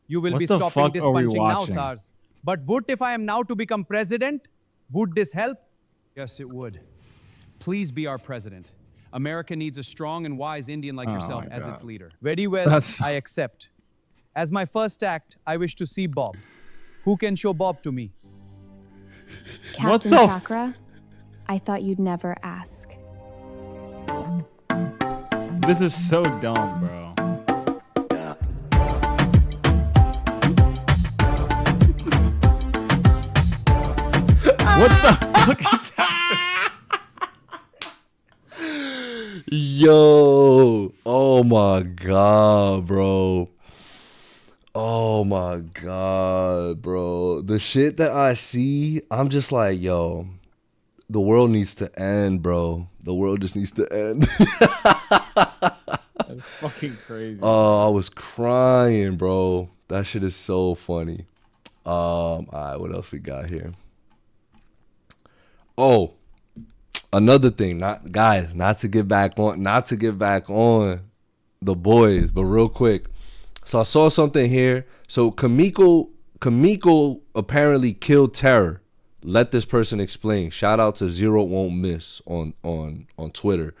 You will What be the stopping fuck this are we punching now, watching? SARS. But would if I am now to become president? Would this help? Yes, it would. Please be our president. America needs a strong and wise Indian like yourself my as God. its leader. Very well, I accept. As my first act, I wish to see Bob. Who can show Bob to me? Captain the f- Chakra, I thought you'd never ask. This is so dumb, bro. What the fuck is happening? Yo, oh my god, bro. Oh my god, bro. The shit that I see, I'm just like, yo, the world needs to end, bro. The world just needs to end. That's fucking crazy. Oh, I was crying, bro. That shit is so funny. All right, what else we got here? Oh, another thing, not to get back on the boys, but real quick. So I saw something here. So Kamiko apparently killed Terror. Let this person explain. Shout out to Zero Won't Miss on Twitter.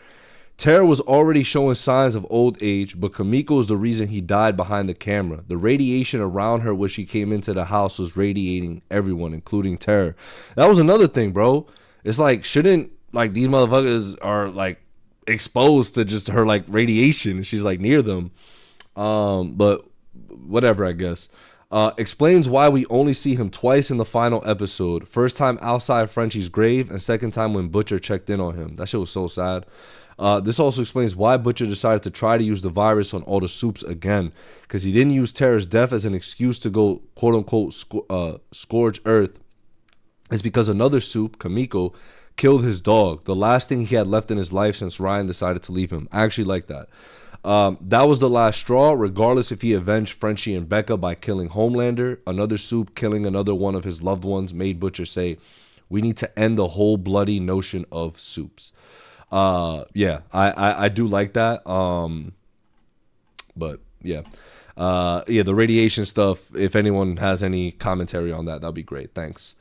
Terror was already showing signs of old age, but Kamiko is the reason he died behind the camera. The radiation around her when she came into the house was radiating everyone, including Terror. That was another thing, bro. It's like, shouldn't, like, these motherfuckers are, like, exposed to just her, like, radiation. She's, like, near them. But whatever, I guess. Explains why we only see him twice in the final episode. First time outside Frenchie's grave, and second time when Butcher checked in on him. That shit was so sad. This also explains why Butcher decided to try to use the virus on all the soups again, because he didn't use Terror's death as an excuse to go quote-unquote scourge Earth. It's because another soup, Kamiko, killed his dog, the last thing he had left in his life since Ryan decided to leave him. I actually like that. That was the last straw, regardless if he avenged Frenchie and Becca by killing Homelander. Another soup killing another one of his loved ones made Butcher say, we need to end the whole bloody notion of soups. Yeah, I do like that. But yeah. Yeah, the radiation stuff, if anyone has any commentary on that, that'd be great. Thanks.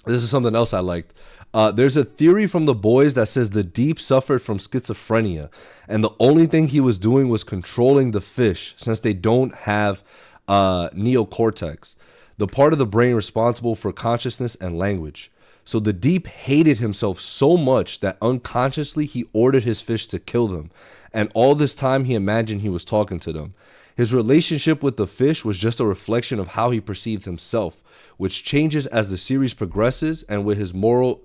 This is something else I liked. There's a theory from the boys that says the Deep suffered from schizophrenia, and the only thing he was doing was controlling the fish, since they don't have neocortex, the part of the brain responsible for consciousness and language. So the Deep hated himself so much that unconsciously he ordered his fish to kill them, and all this time he imagined he was talking to them. His relationship with the fish was just a reflection of how he perceived himself, which changes as the series progresses, and with his moral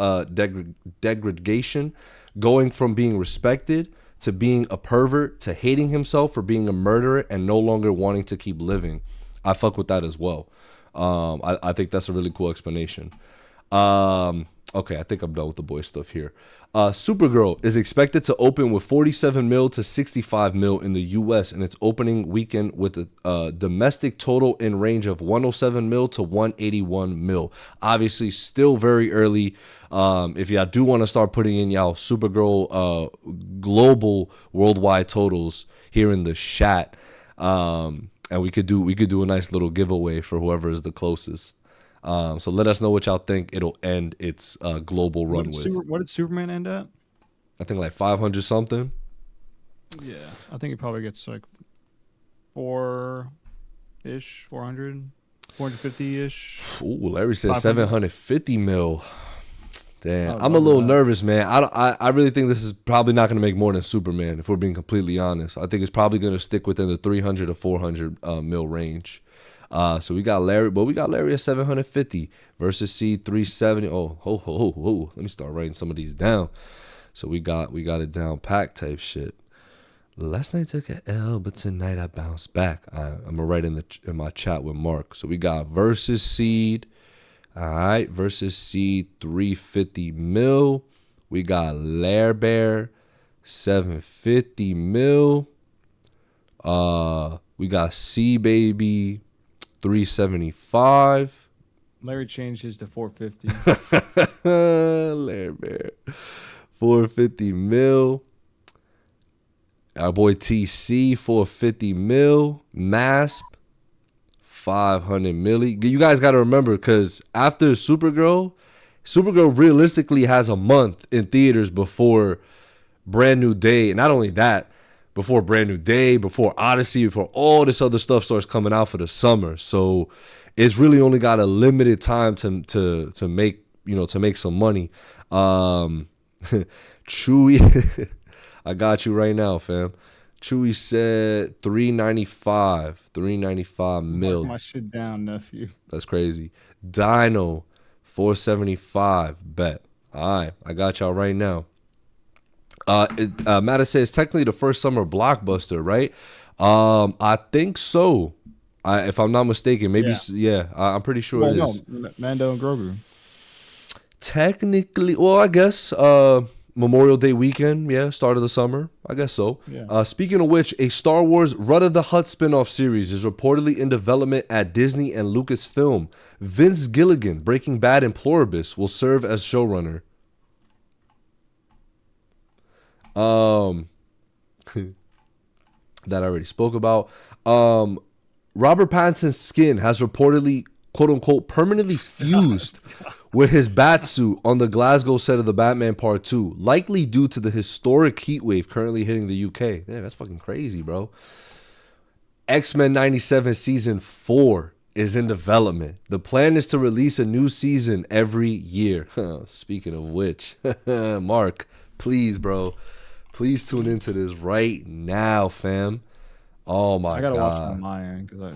degradation going from being respected to being a pervert to hating himself for being a murderer and no longer wanting to keep living. I fuck with that as well. I think that's a really cool explanation. Okay, I think I'm done with the boy stuff here. Supergirl is expected to open with 47 mil to 65 mil in the US in its opening weekend, with a domestic total in range of 107 mil to 181 mil. Obviously, still very early. If y'all do want to start putting in y'all Supergirl global worldwide totals here in the chat, and we could do a nice little giveaway for whoever is the closest. So let us know what y'all think it'll end its global run with. What did Superman end at? I think like 500 something. Yeah, I think it probably gets like 4-ish, 400, 450-ish. Ooh, Larry said 750 mil. Damn, I'm a love little that. nervous, man. I really think this is probably not going to make more than Superman, if we're being completely honest. I think it's probably going to stick within the 300 to 400 mil range. So we got Larry, but we got Larry at 750 versus C 370. Oh, let me start writing some of these down. So we got it down pack type shit. Last night took an L, but tonight I bounced back. I'm gonna write in my chat with Mark. So we got versus Seed. All right, versus Seed 350 mil. We got Lair Bear, 750 mil. We got C Baby, 375. Larry changed his to 450. Lair Bear, 450 mil. Our boy TC, 450 mil. Masp, 500 milli. You guys got to remember, because after Supergirl realistically has a month in theaters before Brand New Day. And not only that, before Brand New Day, before Odyssey, before all this other stuff starts coming out for the summer. So it's really only got a limited time to make, to make some money. Chewy, I got you right now, fam. Chewy said 395 mil. Mark my shit down, nephew. That's crazy. Dino, 475 bet. All right, I got y'all right now. Matta says technically the first summer blockbuster, right? I think so. If I'm not mistaken, maybe I'm pretty sure it is. No, Mando and Grogu. Technically, well, I guess Memorial Day weekend, start of the summer. I guess so. Yeah. Speaking of which, a Star Wars Run of the Hutt spinoff series is reportedly in development at Disney and Lucasfilm. Vince Gilligan, Breaking Bad and Pluribus, will serve as showrunner. That I already spoke about. Robert Pattinson's skin has reportedly, quote unquote, permanently fused with his bat suit on the Glasgow set of The Batman Part 2, likely due to the historic heat wave currently hitting the UK. Yeah, that's fucking crazy, bro. X-Men 97 Season 4 is in development. The plan is to release a new season every year. Speaking of which, Mark, please, bro. Please tune into this right now, fam. Oh my God. I gotta watch it on my end because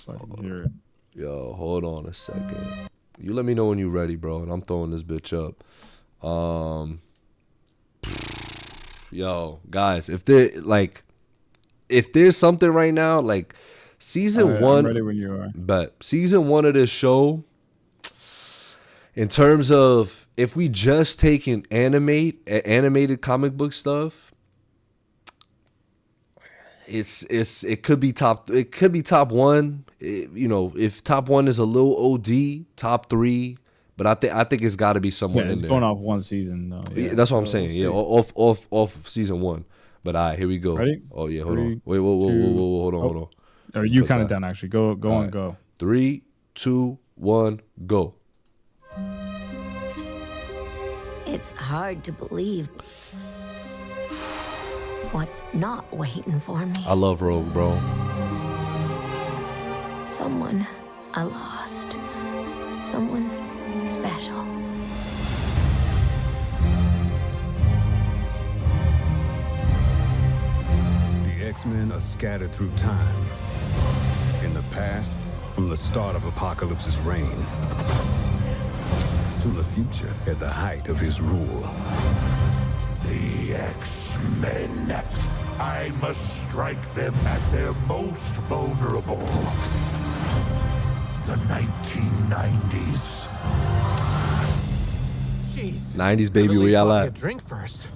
so I can hear it. Yo, hold on a second. You let me know when you're ready, bro, and I'm throwing this bitch up. Yo, guys, if there's something right now, like season one, I'm ready when you are. But season 1 of this show, in terms of if we just take an animated comic book stuff, it could be top 1. If top 1 is a little OD, top 3. But I think it's got to be somewhere in there. It's going off one season though. Yeah, that's what I'm saying. Yeah, off season 1. But all right, here we go. Ready? Oh yeah, hold on. Wait, whoa, hold on. Are you counting down? Actually, go right. Go. 3, 2, 1, go. It's hard to believe what's not waiting for me. I love Rogue, bro. Someone I lost. Someone special. The X-Men are scattered through time. In the past, from the start of Apocalypse's reign, to the future at the height of his rule. The X-Men. I must strike them at their most vulnerable. The 1990s. Jeez. 90s, baby, where y'all at? Drink first.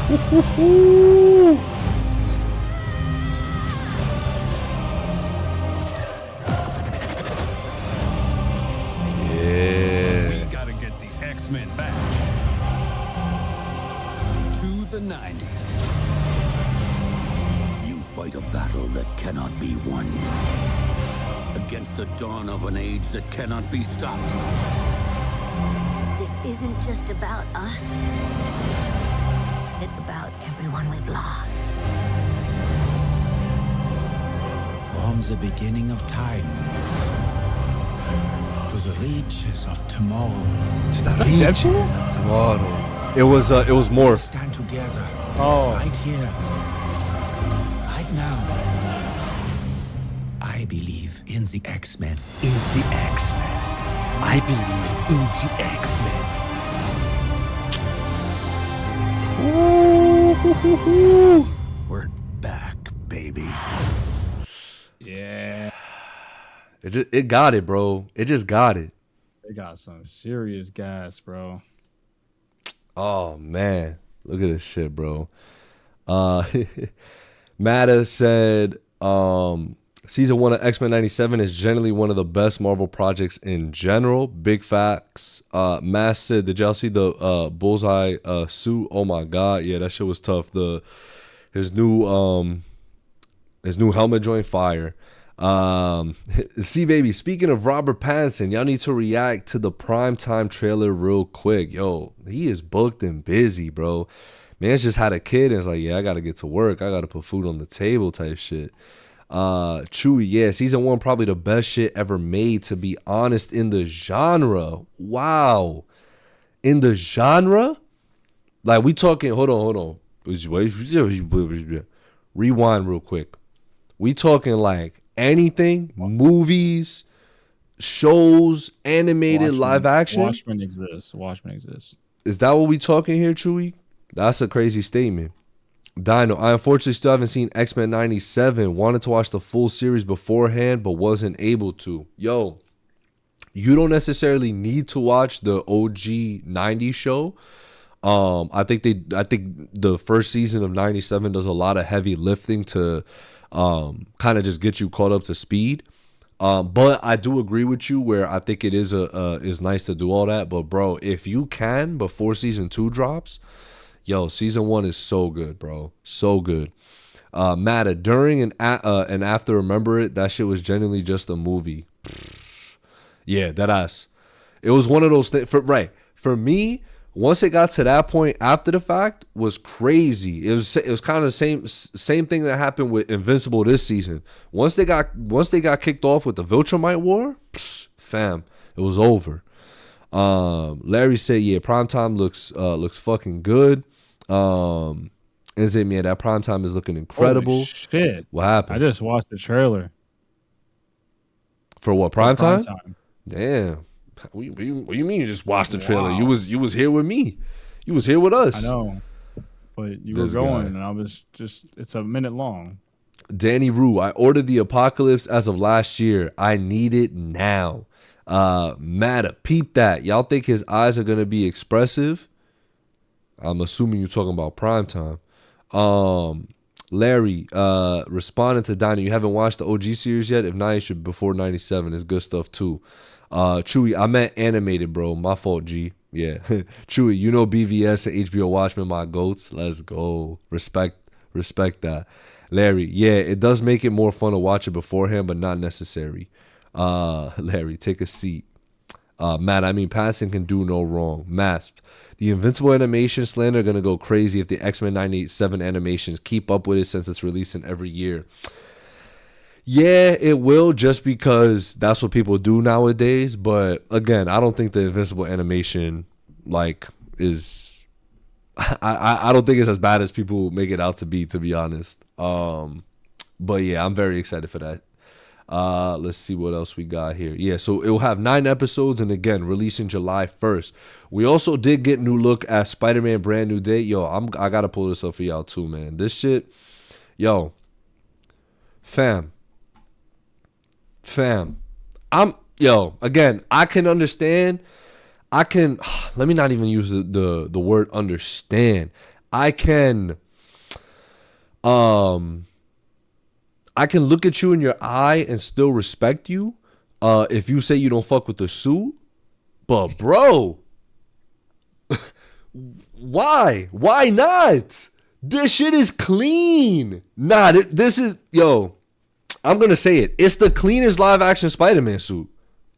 We gotta get the X-Men back to the 90s. You fight a battle that cannot be won against the dawn of an age that cannot be stopped. This isn't just about us. It's about everyone we've lost. From the beginning of time to the reaches of tomorrow. To the reaches of tomorrow. It was Morph. Stand together. Oh. Right here. Right now. I believe in the X-Men. In the X-Men. I believe in the X-Men. We're back, baby. Yeah. It got it, bro. It just got it. They got some serious gas, bro. Oh man, look at this shit, bro. Matta said, season 1 of X-Men 97 is generally one of the best Marvel projects in general. Big facts. Mass said, did y'all see the Bullseye suit? Oh my god, yeah, that shit was tough. His new helmet joint fire. See, baby, speaking of Robert Pattinson, y'all need to react to the primetime trailer real quick. Yo, he is booked and busy, bro. Man's just had a kid and it's like, yeah, I gotta get to work. I gotta put food on the table type shit. Chewy, yeah, season 1 probably the best shit ever made, to be honest, in the genre. Wow. In the genre? Like, we talking, hold on. Rewind real quick. We talking like anything, movies, shows, animated, live action. Watchmen exists. Is that what we talking here, Chewy? That's a crazy statement. Dino, I unfortunately still haven't seen X-Men 97. Wanted to watch the full series beforehand, but wasn't able to. Yo, you don't necessarily need to watch the OG 90 show. I think the first season of 97 does a lot of heavy lifting to kind of just get you caught up to speed. But I do agree with you where I think it is nice to do all that. But bro, if you can before season 2 drops, yo, season 1 is so good, bro, so good. Matta, during and after Remember It, that shit was genuinely just a movie. Yeah, that ass. It was one of those things. For me, once it got to that point after the fact, was crazy. It was kind of the same thing that happened with Invincible this season. Once they got kicked off with the Viltrumite War, fam, it was over. Larry said, yeah, primetime looks fucking good. And say, man, that primetime is looking incredible. Holy shit. What happened? I just watched the trailer. For what, primetime? Damn. What you mean you just watched the trailer? Wow. You was here with me. You was here with us. I know. But you were going and I was just, it's a minute long. Danny Rue, I ordered the Apocalypse as of last year. I need it now. Matta, peep that. Y'all think his eyes are going to be expressive? I'm assuming you're talking about primetime. Larry, responding to Dinah, you haven't watched the OG series yet? If not, you should before 97. It's good stuff too. Chewy, I meant animated, bro. My fault, G. Yeah. Chewy, you know BVS and HBO Watchmen, my goats. Let's go. Respect that. Larry, yeah, it does make it more fun to watch it beforehand, but not necessary. Larry, take a seat. Matt, I mean, passing can do no wrong. Masked. The Invincible animation slander are going to go crazy if the X-Men 97 animations keep up with it since it's releasing every year. Yeah, it will, just because that's what people do nowadays. But again, I don't think the Invincible animation is. I don't think it's as bad as people make it out to be honest. But yeah, I'm very excited for that. Let's see what else we got here. Yeah, so it will have 9 episodes, and again, releasing July 1st. We also did get new look at Spider-Man Brand New Day. Yo, I gotta pull this up for y'all too, man. This shit, yo, fam. Again, I can understand. Let me not even use the word understand. I can look at you in your eye and still respect you if you say you don't fuck with the suit. But bro, why? Why not? This shit is clean. Nah, this is, yo, I'm going to say it. It's the cleanest live action Spider-Man suit.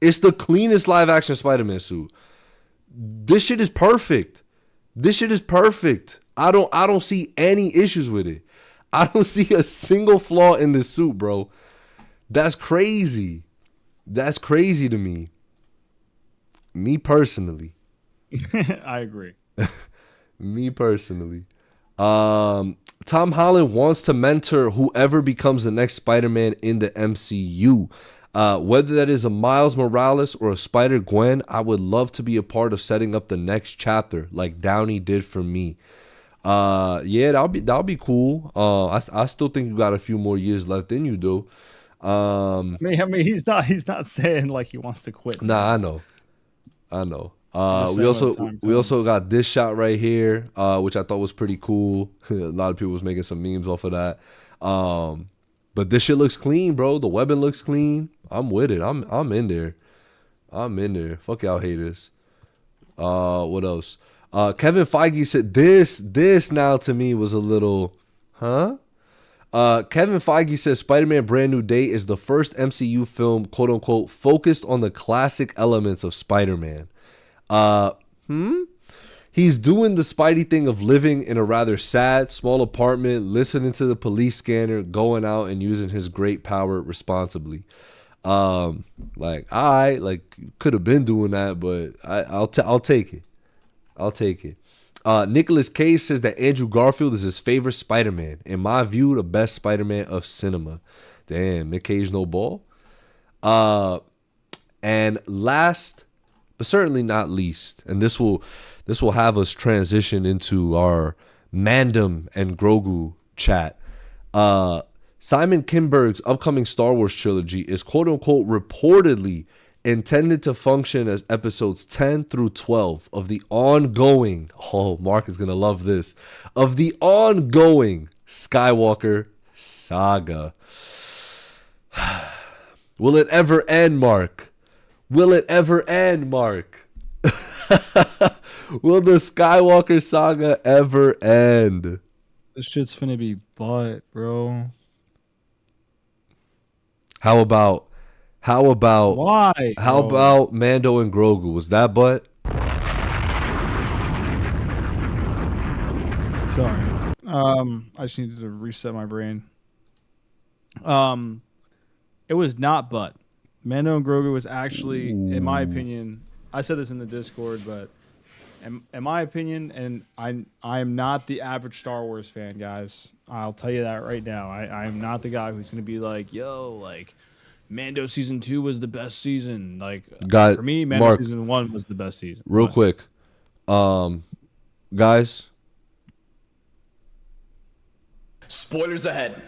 It's the cleanest live action Spider-Man suit. This shit is perfect. I don't see any issues with it. I don't see a single flaw in this suit, bro. That's crazy. That's crazy to me. Me personally. I agree. Me personally. Tom Holland wants to mentor whoever becomes the next Spider-Man in the MCU. Whether that is a Miles Morales or a Spider-Gwen, I would love to be a part of setting up the next chapter like Downey did for me. Yeah, that'll be cool. I still think you got a few more years left in you, though. I mean, he's not saying like he wants to quit. Nah, I know. I know. Just We saying when also the time we also got this shot right here, which I thought was pretty cool. A lot of people was making some memes off of that. But this shit looks clean, bro. The weapon looks clean. I'm with it. I'm in there. I'm in there. Fuck y'all haters. What else? Kevin Feige said this now to me was a little, huh? Kevin Feige says Spider-Man Brand New Day is the first MCU film, quote unquote, focused on the classic elements of Spider-Man. He's doing the Spidey thing of living in a rather sad, small apartment, listening to the police scanner, going out and using his great power responsibly. Could have been doing that, but I'll take it. I'll take it. Nicolas Cage says that Andrew Garfield is his favorite Spider-Man. In my view, the best Spider-Man of cinema. Damn, Nick Cage no ball. And last, but certainly not least, and this will have us transition into our Mando and Grogu chat. Simon Kinberg's upcoming Star Wars trilogy is quote unquote reportedly intended to function as episodes 10 through 12 of the ongoing, Mark is going to love this, of the ongoing Skywalker saga. Will it ever end, Mark? Will it ever end, Mark? Will the Skywalker saga ever end? This shit's finna be butt, bro. How about why? How about Mando and Grogu? Was that butt? Sorry. I just needed to reset my brain. It was not butt. Mando and Grogu was actually, in my opinion, I said this in the Discord, but in my opinion, and I am not the average Star Wars fan, guys. I'll tell you that right now. I am not the guy who's going to be like, yo, like, Mando season 2 was the best season. Like, for me, Mando Mark, season 1 was the best season. Real quick, guys. Spoilers ahead.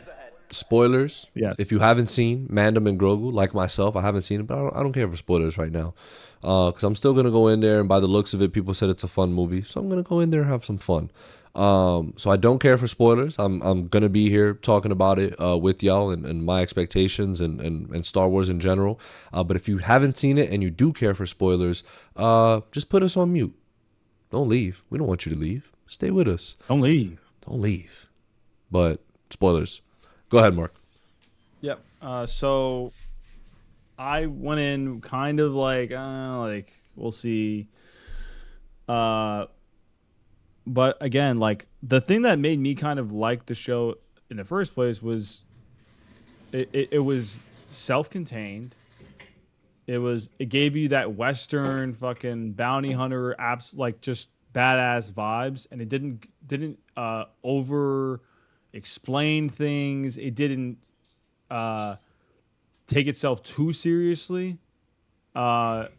Spoilers. Yes. If you haven't seen Mando and Grogu, like myself, I haven't seen it, but I don't care for spoilers right now, because I'm still gonna go in there, and by the looks of it, people said it's a fun movie, so I'm gonna go in there and have some fun. So I don't care for spoilers. I'm gonna be here talking about it with y'all and my expectations and Star Wars in general. But if you haven't seen it and you do care for spoilers, just put us on mute. Don't leave. We don't want you to leave. Stay with us. Don't leave. Don't leave. But spoilers. Go ahead, Mark. Yep. So I went in kind of like we'll see. But again, like the thing that made me kind of like the show in the first place was it was self-contained. It gave you that Western fucking bounty hunter apps, like just badass vibes, and it didn't over explain things. It didn't take itself too seriously, while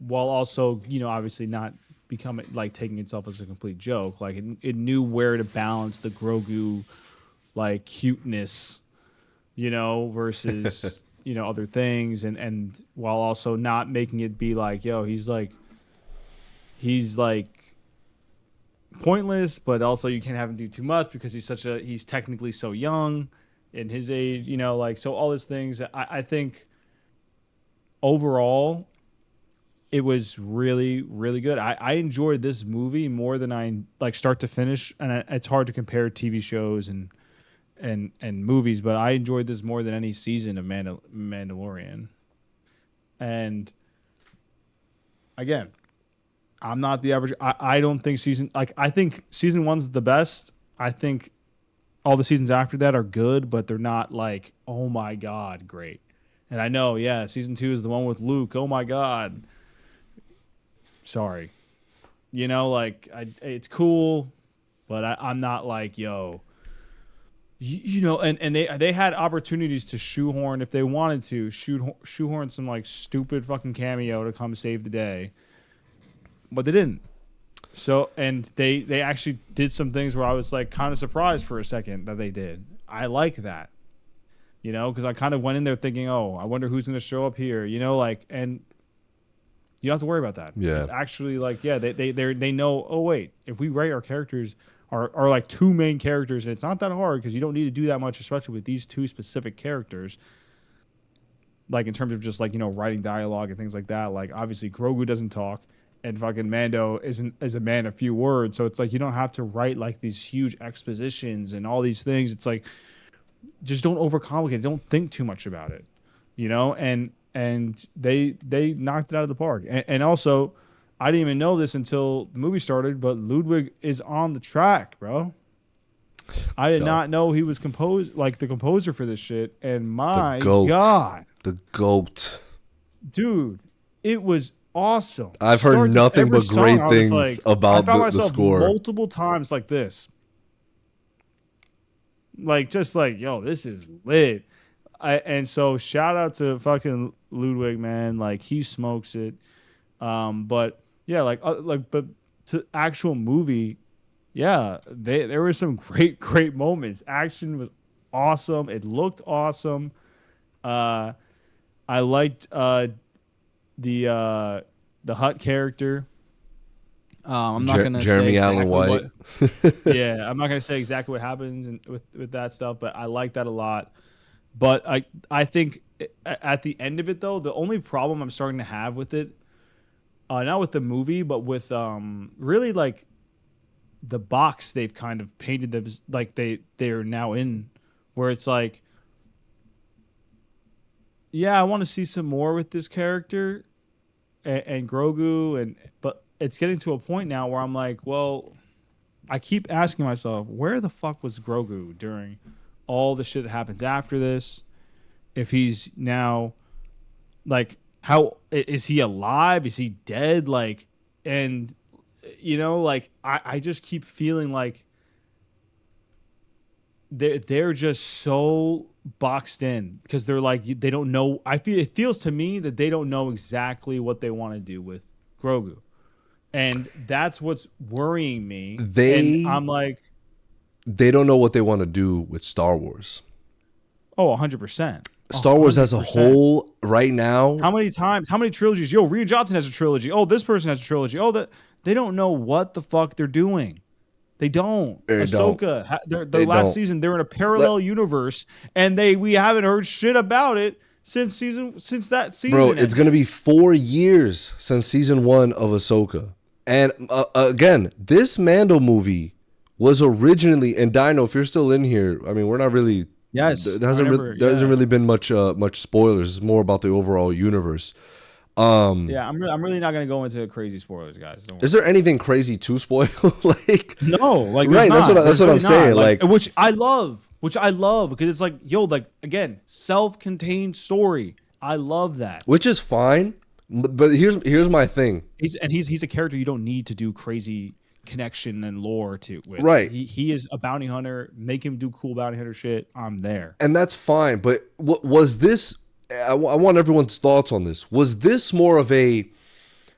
also, obviously not becoming like taking itself as a complete joke. Like it knew where to balance the Grogu like cuteness, versus other things, and while also not making it be like, yo, he's like pointless, but also you can't have him do too much because he's technically so young in his age, so all these things. I think overall it was really, really good. I enjoyed this movie more than I like start to finish, and it's hard to compare TV shows and movies, but I enjoyed this more than any season of Mandalorian. And again, I'm not the average. I don't think I think season 1's the best. I think all the seasons after that are good, but they're not like, oh my God, great. And I know, yeah, season 2 is the one with Luke. Oh my God. Sorry. It's cool, but I'm not like, yo, and they had opportunities to shoehorn, if they wanted to, shoehorn some like stupid fucking cameo to come save the day. But they didn't. So, and they actually did some things where I was like kind of surprised for a second that they did. I like that, because I kind of went in there thinking, oh, I wonder who's going to show up here, and You don't have to worry about that. Yeah. It's actually like, yeah, they know, oh wait, if we write our characters are like two main characters, and it's not that hard because you don't need to do that much, especially with these two specific characters. Like in terms of just like, writing dialogue and things like that. Like obviously Grogu doesn't talk and fucking Mando is a man of few words. So it's like you don't have to write like these huge expositions and all these things. It's like just don't overcomplicate it. Don't think too much about it. And they knocked it out of the park. And also, I didn't even know this until the movie started, but Ludwig is on the track, bro. I did not know he was the composer for this shit. And my God. The GOAT. Dude, it was awesome. I've heard nothing but great things about the score. Multiple times like this. Like, just like, yo, this is lit. And so shout out to fucking Ludwig, man. Like, he smokes it. But yeah, but to actual movie, yeah, there were some great moments. Action was awesome. It looked awesome. I liked the Hutt character. I'm not gonna Jeremy say Allen exactly White. Yeah, I'm not gonna say exactly what happens with that stuff, but I like that a lot. But I think at the end of it though, the only problem I'm starting to have with it, not with the movie, but with really like the box they've kind of painted them like they're now in, where it's like, yeah, I want to see some more with this character and Grogu, but it's getting to a point now where I'm like, well, I keep asking myself, where the fuck was Grogu during all the shit that happens after this? If he's now, like, how is he alive? Is he dead? Like, and like I just keep feeling like they're just so boxed in because they're like, they don't know. It feels to me that they don't know exactly what they want to do with Grogu, and that's what's worrying me. I'm like, they don't know what they want to do with Star Wars. Oh, 100%. Star Wars as a whole right now. How many trilogies? Yo, Rian Johnson has a trilogy. Oh, this person has a trilogy. Oh, they don't know what the fuck they're doing. They don't. Ahsoka, their last season, they're in a parallel universe, and we haven't heard shit about it since that season. Bro, it's gonna be 4 years since season 1 of Ahsoka, and again, this Mando movie was originally. And Dino, if you're still in here, I mean, we're not really. Yes, there hasn't really been much spoilers. It's more about the overall universe. Yeah, I'm really not gonna go into crazy spoilers, guys. Don't worry. Is there anything crazy to spoil? Like, no, like, right? That's what I'm saying. Like, which I love because it's like, yo, like, again, self-contained story. I love that. Which is fine, but here's my thing. He's a character you don't need to do crazy connection and lore to with. Right. He is a bounty hunter. Make him do cool bounty hunter shit. I'm there. And that's fine. But was this? I want everyone's thoughts on this. Was this more of a,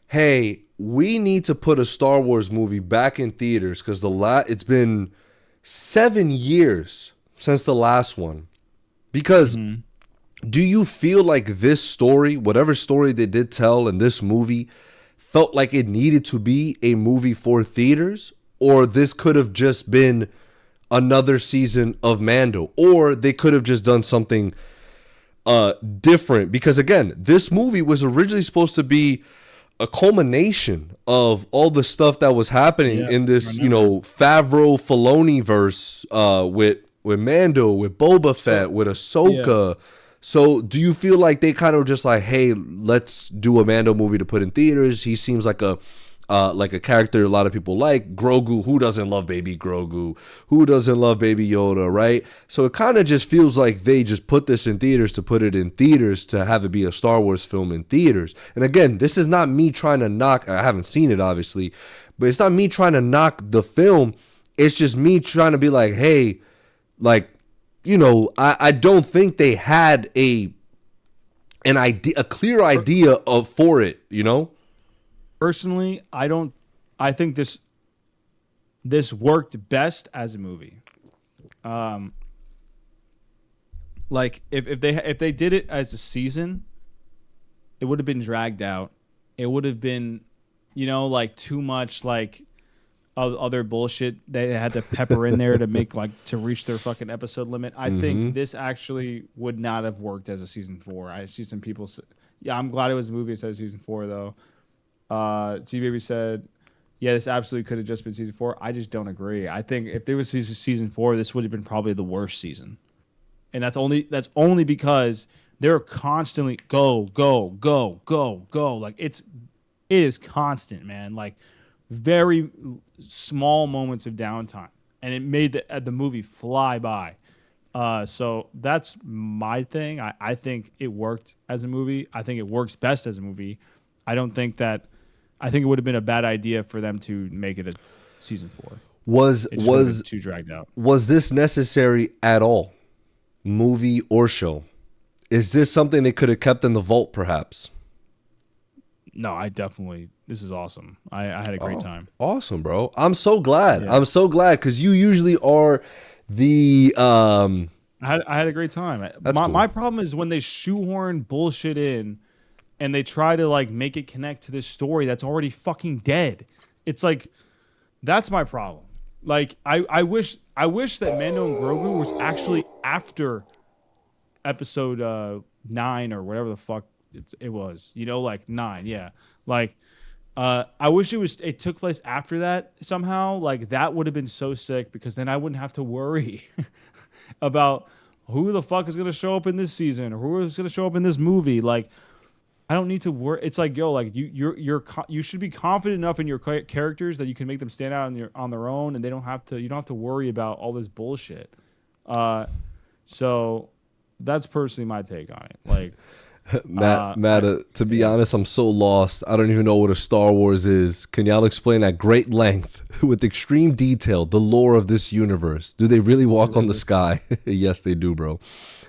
hey, we need to put a Star Wars movie back in theaters because it's been 7 years since the last one. Because do you feel like this story, whatever story they did tell in this movie, felt like it needed to be a movie for theaters? Or this could have just been another season of Mando? Or they could have just done something different? Because again, this movie was originally supposed to be a culmination of all the stuff that was happening in this, Favreau Filoni verse, with Mando, with Boba Fett, with Ahsoka. Yeah. So do you feel like they kind of just like, hey, let's do a Mando movie to put in theaters? He seems like a character a lot of people like. Grogu, who doesn't love baby Grogu? Who doesn't love baby Yoda, right? So it kind of just feels like they just put this in theaters to put it in theaters to have it be a Star Wars film in theaters. And again, this is not me trying to knock, I haven't seen it obviously, but it's not me trying to knock the film. It's just me trying to be like, hey, like, I don't think they had a clear idea for it, Personally, I think this worked best as a movie. Like if they did it as a season, it would have been dragged out it would have been, like too much like other bullshit they had to pepper in there to make to reach their fucking episode limit. I think this actually would not have worked as a season 4. I see some people say, yeah, I'm glad it was a movie instead of season 4 though. T-Baby said, yeah, this absolutely could have just been season 4. I just don't agree. I think if there was season 4, this would have been probably the worst season. And that's only because they're constantly go. Like it is constant, man. Like very small moments of downtime, and it made the movie fly by. So that's my thing. I think it worked as a movie. I think it works best as a movie. I think it would have been a bad idea for them to make it a season 4. Was too dragged out. Was this necessary at all? Movie or show? Is this something they could have kept in the vault, perhaps? No, this is awesome. I had a great time. Awesome, bro. I'm so glad. Yeah. I'm so glad because you usually are the. I had a great time. Cool. My problem is when they shoehorn bullshit in, and they try to make it connect to this story that's already fucking dead. It's like, that's my problem. Like I wish that Mando and Grogu was actually after episode 9 or whatever the fuck it was. 9, yeah. I wish it took place after that somehow. That would have been so sick because then I wouldn't have to worry about who the fuck is gonna show up in this season or who is gonna show up in this movie. I don't need to worry. It's you should be confident enough in your characters that you can make them stand out on their own, and you don't have to worry about all this bullshit. So that's personally my take on it. Matt, to be honest, I'm so lost. I don't even know what a Star Wars is. Can y'all explain at great length, with extreme detail, the lore of this universe? Do they really walk on the sky? Yes, they do, bro.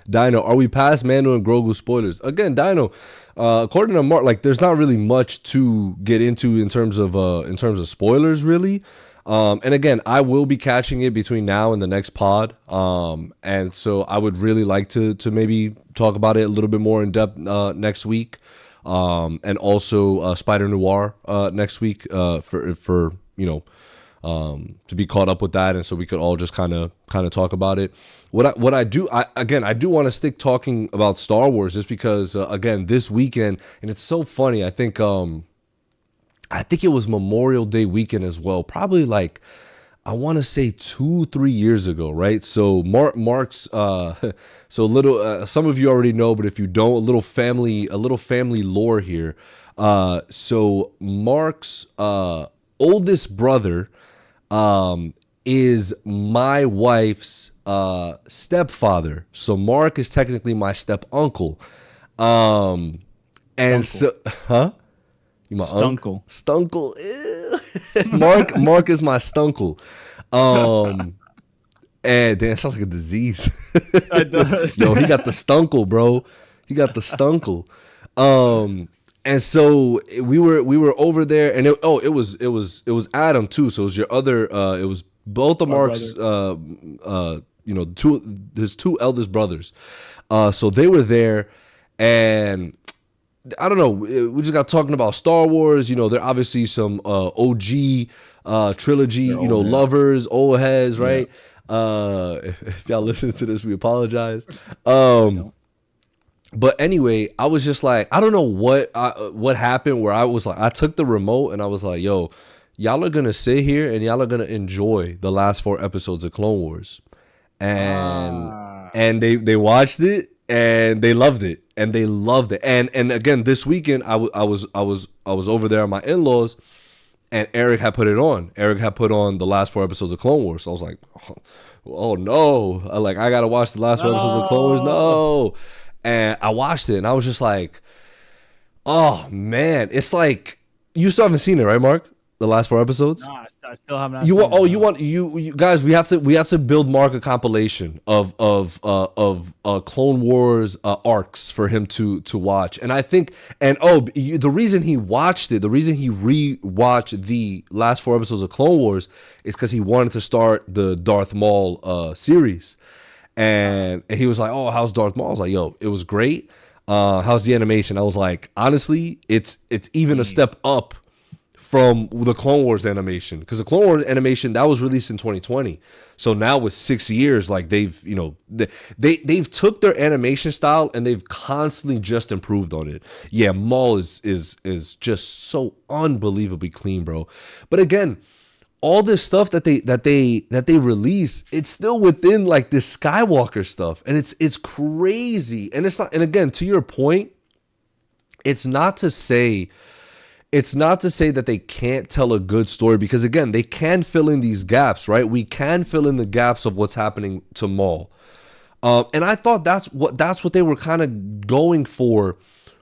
Dino, are we past Mando and Grogu spoilers? Again, Dino, according to Mark, there's not really much to get into in terms of spoilers, really. And again, I will be catching it between now and the next pod. And so I would really like to maybe talk about it a little bit more in depth next week. And also Spider-Noir next week for to be caught up with that, and so we could all just kind of talk about it. What I do want to stick talking about Star Wars just because again, this weekend, and it's so funny. I think it was Memorial Day weekend as well. Probably I want to say 2-3 years ago, right? So Mark's so little. Some of you already know, but if you don't, a little family lore here. So Mark's oldest brother is my wife's stepfather. So Mark is technically my step uncle. And so, huh? You my Stunkle. Stunkle. Mark is my stunkle. And damn, sounds like a disease. It does. Yo, he got the stunkle, bro. He got the stunkle. And so we were over there, and it was Adam too. So it was your other. It was both of Mark's. His two eldest brothers. So they were there, and I don't know. We just got talking about Star Wars. They're obviously some OG trilogy. Lovers, old heads, right? Yeah. If y'all listen to this, we apologize. But anyway, I was just like, I don't know what happened where I was like, I took the remote and I was like, yo, y'all are going to sit here and y'all are going to enjoy the last 4 episodes of Clone Wars. And they watched it and they loved it. And they loved it. And again, this weekend, I was over there at my in-laws, and Eric had put it on. Eric had put on the last 4 episodes of Clone Wars. So I was like, oh no. I got to watch the last 4 episodes of Clone Wars. No. And I watched it, and I was just like, "Oh man!" It's like you still haven't seen it, right, Mark? The last 4 episodes. No, I still have not. You guys? We have to build Mark a compilation of Clone Wars arcs for him to watch. And I think, the reason he watched it, the reason he rewatched the last 4 episodes of Clone Wars is because he wanted to start the Darth Maul series. And he was like, "Oh, how's Darth Maul?" I was like, "Yo, it was great. How's the animation? I was like, honestly, it's even a step up from the Clone Wars animation, because the Clone Wars animation that was released in 2020. So now with 6 years, like they've they've took their animation style and they've constantly just improved on it. Yeah, Maul is just so unbelievably clean, bro. But again, all this stuff that they release, it's still within like this Skywalker stuff, and it's crazy. And it's not. And again, to your point, it's not to say that they can't tell a good story, because again, they can fill in these gaps, right? We can fill in the gaps of what's happening to Maul. And I thought that's what they were kind of going for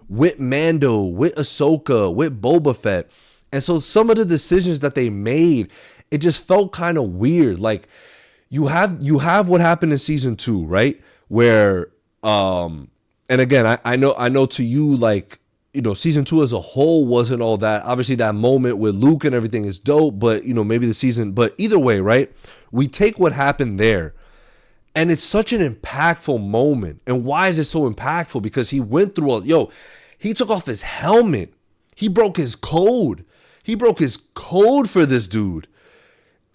with Mando, with Ahsoka, with Boba Fett. And so some of the decisions that they made, it just felt kind of weird. Like you have what happened in season 2, right? Where and again, I know to you, like, season 2 as a whole wasn't all that. Obviously, that moment with Luke and everything is dope, but maybe the season. But either way, right? We take what happened there, and it's such an impactful moment. And why is it so impactful? Because he went through he took off his helmet. He broke his code. He broke his code for this dude.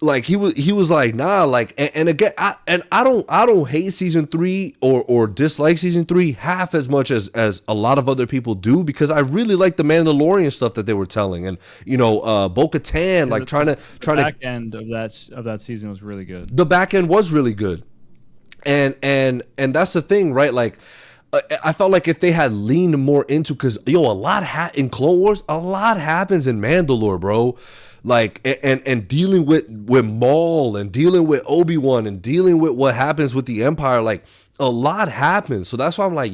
Like he was like, nah, like, and again, I don't hate season 3 or dislike season 3 half as much as a lot of other people do, because I really like the Mandalorian stuff that they were telling, and Bo-Katan, like trying to back end of that season was really good. The back end was really good, and that's the thing, right? Like, I felt like if they had leaned more into, because a lot in Clone Wars, a lot happens in Mandalore, bro. Like, and dealing with Maul and dealing with Obi-Wan and dealing with what happens with the Empire, like a lot happens. So that's why I'm like,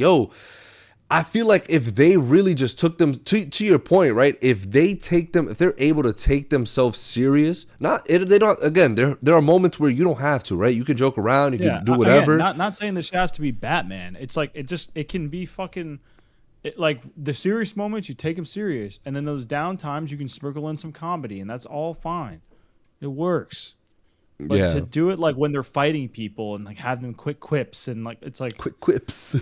I feel like if they really just took them to your point, right? If they're able to take themselves serious, there are moments where you don't have to, right? You can joke around, you can do whatever. Again, not saying this has to be Batman. It's like it can be fucking. Like the serious moments, you take them serious, and then those down times, you can sprinkle in some comedy, and that's all fine. It works. But to do it like when they're fighting people and like have them quick quips and like it's like quick quips.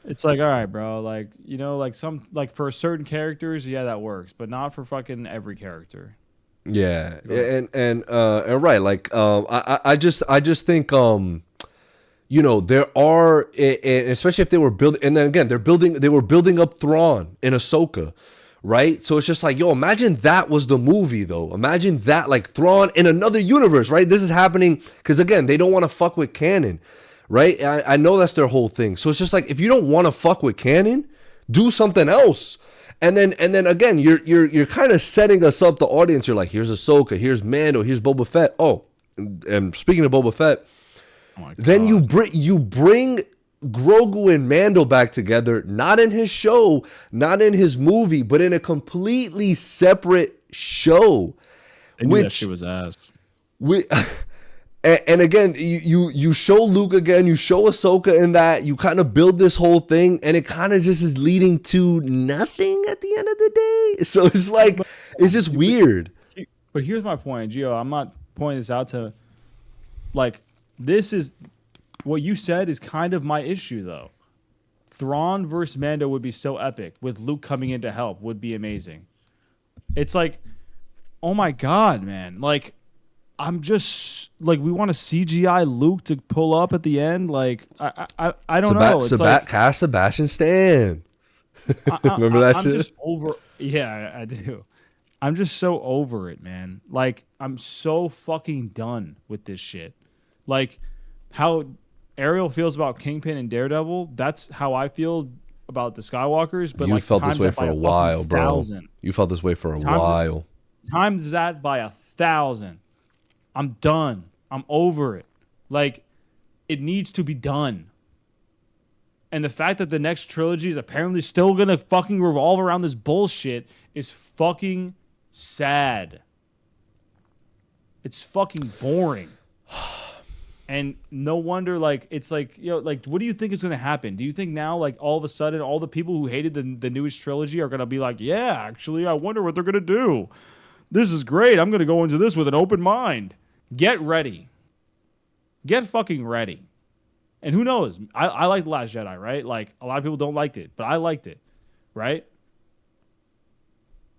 It's like, all right, bro, like like some like for certain characters, that works, but not for fucking every character. Yeah, and right, like I just think there are, and especially if they were building, and then again, they were building up Thrawn in Ahsoka, right? So it's just like, imagine that was the movie, though. Imagine that, like, Thrawn in another universe, right? This is happening because, again, they don't want to fuck with canon, right? I know that's their whole thing. So it's just like, if you don't want to fuck with canon, do something else. And then again, you're kind of setting us up, the audience. You're like, here's Ahsoka, here's Mando, here's Boba Fett. Oh, and speaking of Boba Fett, then you bring Grogu and Mando back together, not in his show, not in his movie, but in a completely separate show. That shit was ass. And again, you show Luke again, you show Ahsoka in that, you kind of build this whole thing, and it kind of just is leading to nothing at the end of the day. So it's like, it's just weird. But here's my point, Gio. I'm not pointing this out to, like, this is what you said is kind of my issue, though. Thrawn versus Mando would be so epic, with Luke coming in to help would be amazing. It's like, oh my God, man. Like, I'm just like, we want to CGI Luke to pull up at the end. Like, I don't know. It's like, cast Sebastian Stan. Remember that shit? I'm just over. Yeah, I do. I'm just so over it, man. Like, I'm so fucking done with this shit. Like, how Ariel feels about Kingpin and Daredevil, that's how I feel about the Skywalkers. But you like, felt this way for a while, bro. You felt this way for a while. Times that by 1,000. I'm done. I'm over it. Like, it needs to be done. And the fact that the next trilogy is apparently still gonna fucking revolve around this bullshit is fucking sad. It's fucking boring. And no wonder, like, it's like, like, what do you think is going to happen? Do you think now, like, all of a sudden, all the people who hated the newest trilogy are going to be like, yeah, actually, I wonder what they're going to do. This is great. I'm going to go into this with an open mind. Get ready. Get fucking ready. And who knows? I like The Last Jedi, right? Like, a lot of people don't like it, but I liked it, right?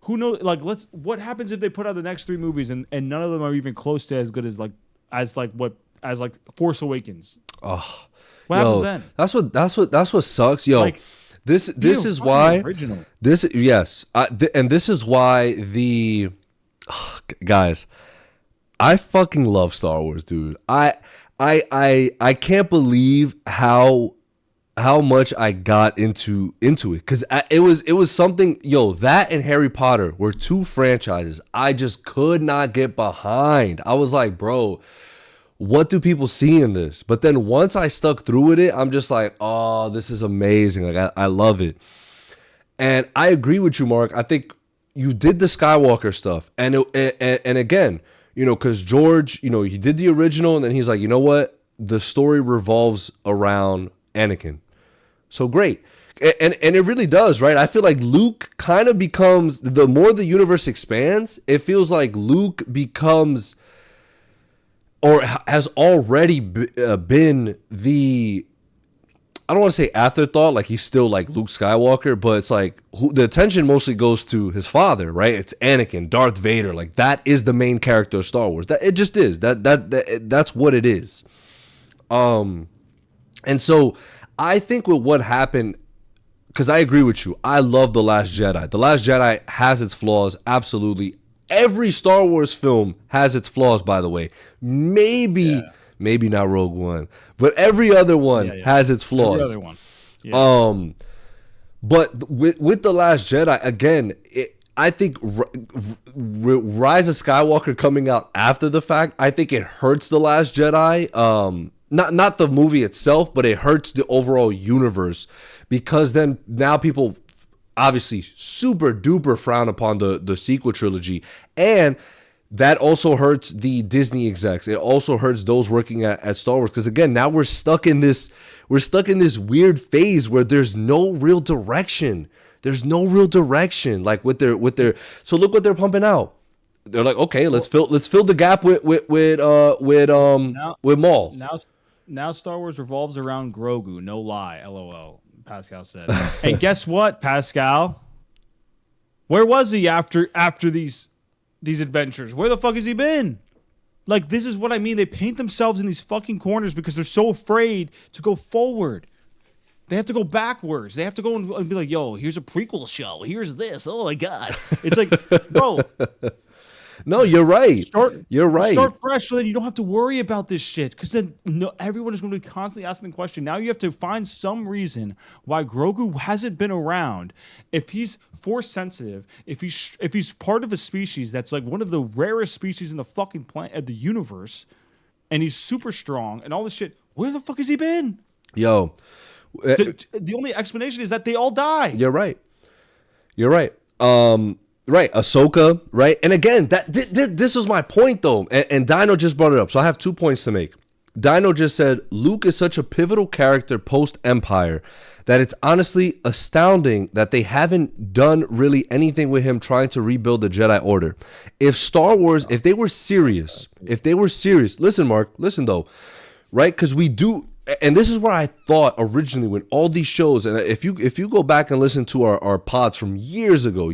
Who knows? Like, what happens if they put out the next 3 movies and none of them are even close to as good as Force Awakens? Oh, what happens then? That's what sucks, yo. Like, this is why original. this and this is why guys, I fucking love Star Wars, dude. I can't believe how much I got into it, because it was something, yo. That and Harry Potter were 2 franchises I just could not get behind. I was like, bro, what do people see in this? But then once I stuck through with it, I'm just like, oh, this is amazing. Like, I love it. And I agree with you, Mark. I think you did the Skywalker stuff, and again, you know, because George, you know, he did the original, and then he's like, you know what? The story revolves around Anakin. So great. And it really does, right? I feel like Luke kind of becomes, the more the universe expands, it feels like Luke becomes, or has already been the, I don't want to say afterthought, like he's still like Luke Skywalker, but it's like the attention mostly goes to his father, right? It's Anakin, Darth Vader. Like, that is the main character of Star Wars. That it just is. That's what it is. And so I think with what happened, because I agree with you, I love The Last Jedi. The Last Jedi has its flaws, absolutely. Every Star Wars film has its flaws, by the way. Maybe not Rogue One, but every other one has its flaws. Every other one. Yeah. But with The Last Jedi, again, I think Rise of Skywalker coming out after the fact, I think it hurts The Last Jedi. Not the movie itself, but it hurts the overall universe, because then now people obviously super duper frown upon the sequel trilogy, and that also hurts the Disney execs. It also hurts those working at Star Wars, because again, now we're stuck in this weird phase where there's no real direction. There's no real direction. Like with their so look what they're pumping out. They're like, okay, let's fill the gap with Maul. Now Star Wars revolves around Grogu. No lie, LOL. Pascal said. And guess what, Pascal? Where was he after these adventures? Where the fuck has he been? Like, this is what I mean. They paint themselves in these fucking corners because they're so afraid to go forward. They have to go backwards. They have to go and be like, yo, here's a prequel show. Here's this. Oh my God. It's like, bro. No, you're right. You're right. Start fresh so that you don't have to worry about this shit. Because then everyone is going to be constantly asking the question. Now you have to find some reason why Grogu hasn't been around. If he's force sensitive, if he's part of a species that's like one of the rarest species in the fucking planet, the universe, and he's super strong and all this shit, where the fuck has he been? Yo. The only explanation is that they all die. You're right. Right, Ahsoka, right? And again, this was my point, though, and Dino just brought it up, so I have 2 points to make. Dino just said, Luke is such a pivotal character post-Empire that it's honestly astounding that they haven't done really anything with him trying to rebuild the Jedi Order. If Star Wars, if they were serious, listen, Mark, listen, though, right? Because we do... And this is what I thought originally when all these shows, and if you go back and listen to our pods from years ago,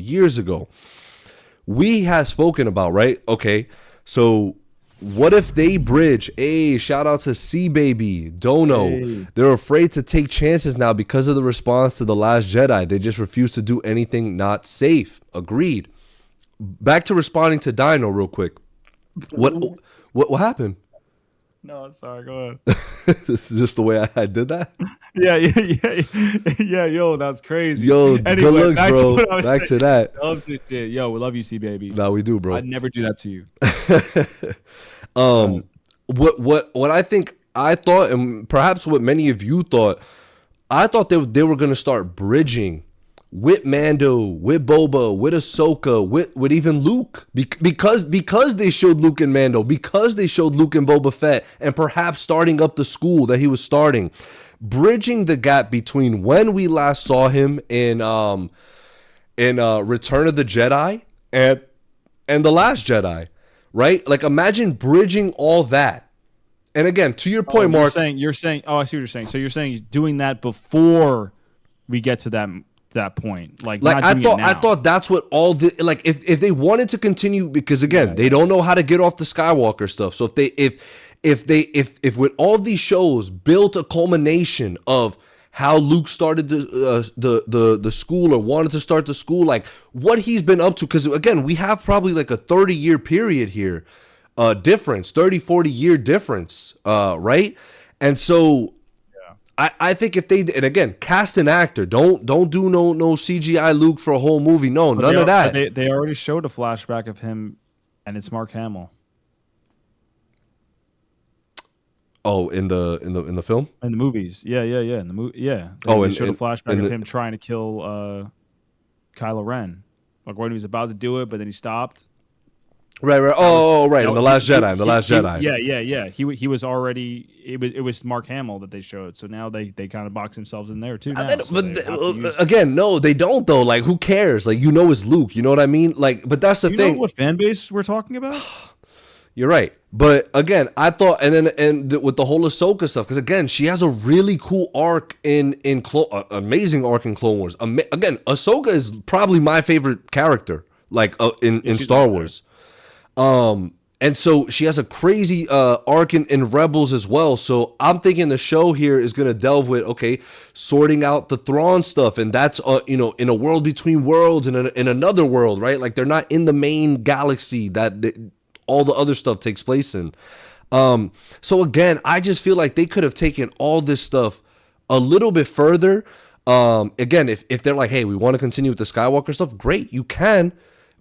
we had spoken about, right? Okay, so what if they bridge? Hey, shout out to C Baby, Dono. Hey. They're afraid to take chances now because of the response to The Last Jedi. They just refuse to do anything not safe. Agreed. Back to responding to Dino real quick. What happened? No, sorry, go ahead. This is just the way I did that? Yeah, yo, that's crazy. Yo, anyway, good looks, bro. Back to that. Love this shit. Yo, we love you, C Baby. No, we do, bro. I'd never do that to you. What I think I thought, and perhaps what many of you thought, I thought they were going to start bridging with Mando, with Boba, with Ahsoka, with even Luke, because they showed Luke and Mando, because they showed Luke and Boba Fett, and perhaps starting up the school that he was starting, bridging the gap between when we last saw him in Return of the Jedi and The Last Jedi, right? Like, imagine bridging all that. And again, to your point, Mark. You're saying. Oh, I see what you're saying. So you're saying doing that before we get to that point, like not I doing thought it now. I thought that's what all the like if they wanted to continue, because again they don't know how to get off the Skywalker stuff. So if with all these shows built a culmination of how Luke started the school or wanted to start the school, like what he's been up to, because again we have probably like a 30-year period here, difference, 30-40 year difference, right? And so I think if they, and again, cast an actor, don't do no CGI Luke for a whole movie, none of that. They already showed a flashback of him, and it's Mark Hamill. Oh, in the film? In the movies, yeah. In the movie, yeah. They showed a flashback of him trying to kill Kylo Ren, like when he was about to do it, but then he stopped. Right. Oh, right. In the Last Jedi. Yeah. He was already. It was Mark Hamill that they showed. So now they kind of box themselves in there too. Now, again, no, they don't though. Like, who cares? Like, it's Luke. You know what I mean? Like, but that's the thing. Know what fan base we're talking about? You're right. But again, I thought, with the whole Ahsoka stuff, because again, she has a really cool arc amazing arc in Clone Wars. Again, Ahsoka is probably my favorite character, like in Star Wars. And so she has a crazy arc in Rebels as well. So I'm thinking the show here is going to delve with, sorting out the Thrawn stuff. And that's, in a world between worlds and in another world, right? Like they're not in the main galaxy that all the other stuff takes place in. So again, I just feel like they could have taken all this stuff a little bit further. Again, if they're like, hey, we want to continue with the Skywalker stuff, great, you can,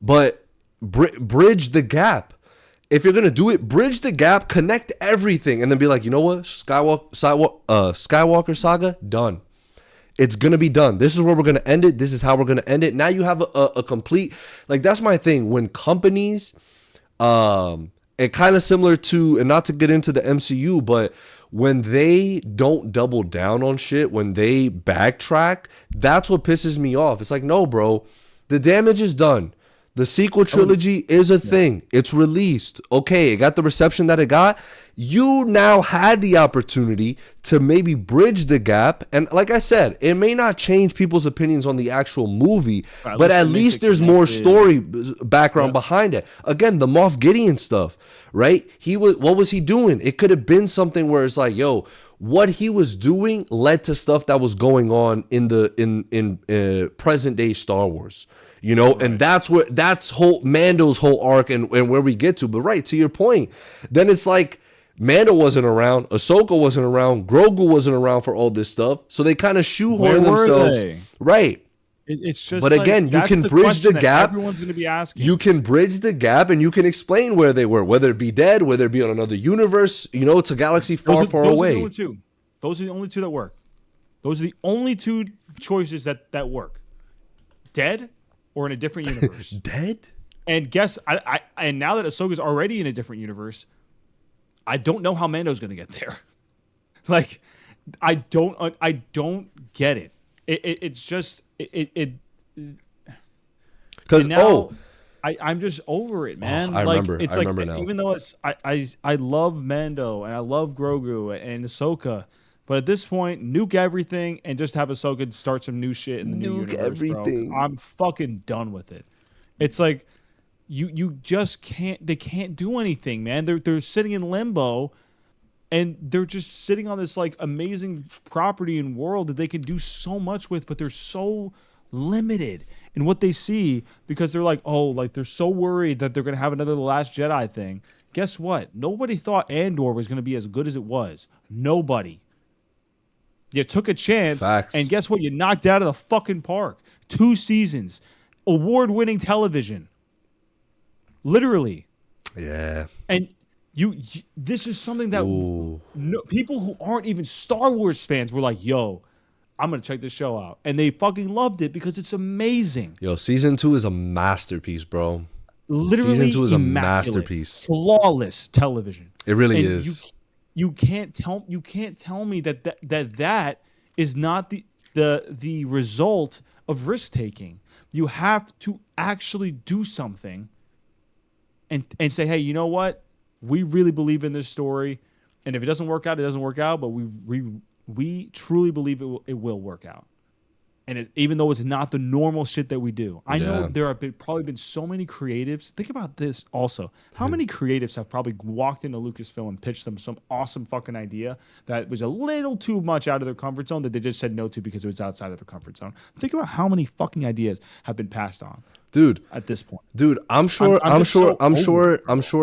but bridge the gap. If you're gonna do it, bridge the gap, connect everything, and then be like, you know what, Skywalker saga done. It's gonna be done. This is where we're gonna end it. This is how we're gonna end it. Now you have a complete, like, that's my thing. When companies, and kind of similar to, and not to get into the MCU, but when they don't double down on shit, when they backtrack, that's what pisses me off. It's like, no, bro, the damage is done. The sequel trilogy is a thing. It's released. Okay, it got the reception that it got. You now had the opportunity to maybe bridge the gap. And like I said, it may not change people's opinions on the actual movie, but at least there's more story background behind it. Again, the Moff Gideon stuff, right? What was he doing? It could have been something where it's like, yo, what he was doing led to stuff that was going on in present day Star Wars. And that's Mando's whole arc and where we get to. But right, to your point, then it's like Mando wasn't around, Ahsoka wasn't around, Grogu wasn't around for all this stuff. So they kind of shoehorn themselves. Right. It's just, but again, you can bridge the gap. Everyone's going to be asking. You can bridge the gap and you can explain where they were, whether it be dead, whether it be on another universe. It's a galaxy far away. Those are the only two that work. Those are the only two choices that work. Dead or in a different universe. Dead? And guess and now that Ahsoka's already in a different universe, I don't know how Mando's going to get there. Like, I don't get it. It's just because I'm just over it, man. I remember now. Even though I love Mando and I love Grogu and Ahsoka, but at this point, nuke everything and just have Ahsoka start some new shit in the new universe, everything. bro. I'm fucking done with it. It's like you just can't. They can't do anything, man. They're sitting in limbo, and they're just sitting on this like amazing property and world that they can do so much with, but they're so limited in what they see because they're like, they're so worried that they're gonna have another The Last Jedi thing. Guess what? Nobody thought Andor was gonna be as good as it was. Nobody. You took a chance, and guess what? You knocked out of the fucking park. 2 seasons, award-winning television, literally. Yeah. And this is something that people who aren't even Star Wars fans were like, "Yo, I'm gonna check this show out," and they fucking loved it because it's amazing. Yo, season 2 is a masterpiece, bro. Literally, season 2 is a masterpiece. Flawless television. It really is. You can't tell me that is not the result of risk taking. You have to actually do something and say, hey, you know what? We really believe in this story. And if it doesn't work out, it doesn't work out. But we truly believe it will work out. And even though it's not the normal shit that we do, I know there have probably been so many creatives. Think about this also. How many creatives have probably walked into Lucasfilm and pitched them some awesome fucking idea that was a little too much out of their comfort zone that they just said no to because it was outside of their comfort zone? Think about how many fucking ideas have been passed on. Dude, at this point, I'm sure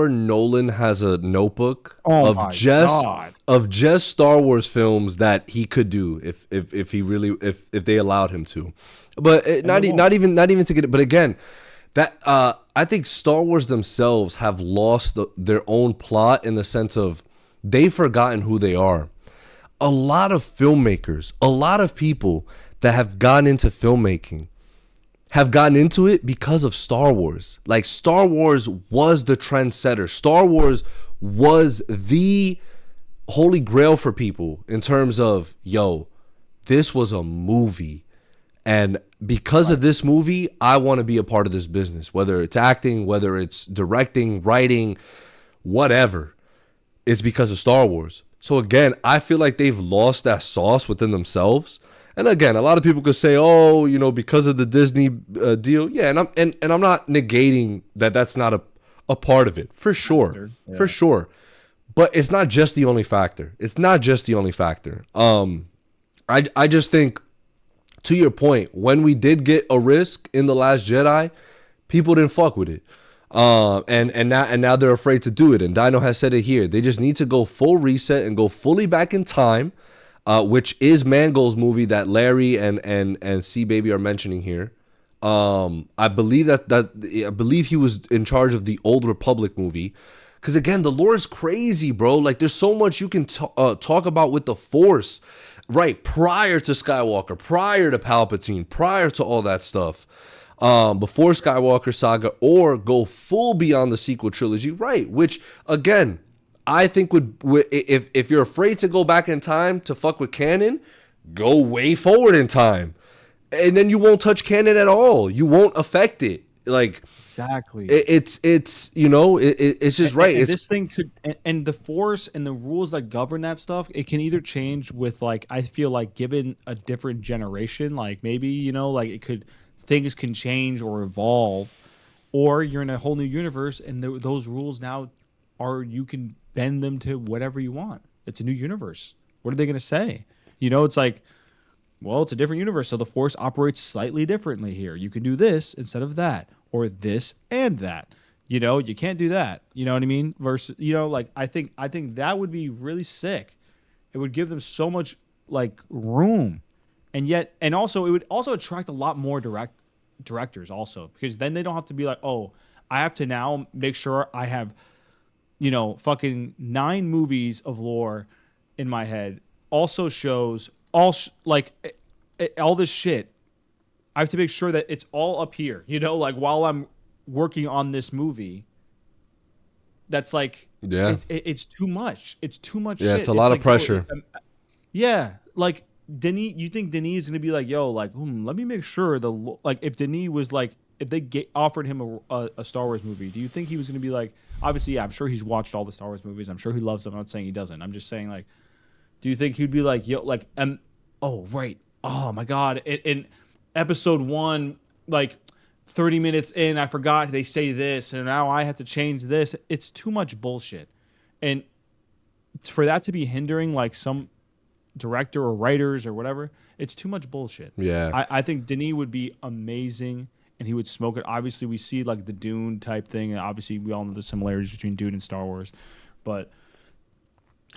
Nolan has a notebook of just Star Wars films that he could do if he really if they allowed him to, but not even to get it. But again, that I think Star Wars themselves have lost their own plot in the sense of they've forgotten who they are. A lot of filmmakers, a lot of people that have gotten into filmmaking have gotten into it because of Star Wars. Like, Star Wars was the trendsetter. Star Wars was the holy grail for people in terms of, yo, this was a movie. And because of this movie, I want to be a part of this business, whether it's acting, whether it's directing, writing, whatever. It's because of Star Wars. So again, I feel like they've lost that sauce within themselves. And again, a lot of people could say, "Oh, you know, because of the Disney deal." Yeah, and I'm not negating that that's not a part of it, for sure, for sure. But it's not just the only factor. It's not just the only factor. I just think, to your point, when we did get a risk in The Last Jedi, people didn't fuck with it. And now they're afraid to do it. And Dino has said it here. They just need to go full reset and go fully back in time. Which is Mangold's movie that Larry and C Baby are mentioning here. I believe I believe he was in charge of the Old Republic movie. Because again, the lore is crazy, bro. Like, there's so much you can talk about with the Force, right? Prior to Skywalker, prior to Palpatine, prior to all that stuff. Before Skywalker Saga, or go full beyond the sequel trilogy, right? Which again, I think if you're afraid to go back in time to fuck with canon, go way forward in time, and then you won't touch canon at all. You won't affect it. Like, exactly. It's you know it's just right. And this thing could and the Force and the rules that govern that stuff. It can either change with, like, I feel like given a different generation, like maybe, you know, like things can change or evolve, or you're in a whole new universe and those rules now are, you can bend them to whatever you want. It's a new universe. What are they going to say? You know, it's like, well, it's a different universe, so the Force operates slightly differently here. You can do this instead of that, or this and that. You know, you can't do that. You know what I mean? Versus, you know, like, I think that would be really sick. It would give them so much, like, room, and also it would also attract a lot more directors also, because then they don't have to be like, oh, I have to now make sure I have, you know, fucking 9 movies of lore in my head, also shows, all this shit. I have to make sure that it's all up here, you know, like, while I'm working on this movie. That's like, it's too much. It's too much. Yeah, shit. it's a lot of pressure. Yeah, like, Denis, you think Denis is gonna be like, yo, like, let me make sure if Denis was like, if they offered him a Star Wars movie, do you think he was gonna be like, obviously, yeah, I'm sure he's watched all the Star Wars movies. I'm sure he loves them. I'm not saying he doesn't. I'm just saying, like, do you think he'd be like, yo, like, oh, right. Oh, my God. In episode 1, like, 30 minutes in, I forgot they say this, and now I have to change this. It's too much bullshit. And for that to be hindering, like, some director or writers or whatever, it's too much bullshit. Yeah. I think Denis would be amazing, and he would smoke it. Obviously, we see, like, the Dune type thing, and obviously we all know the similarities between Dune and Star Wars. But,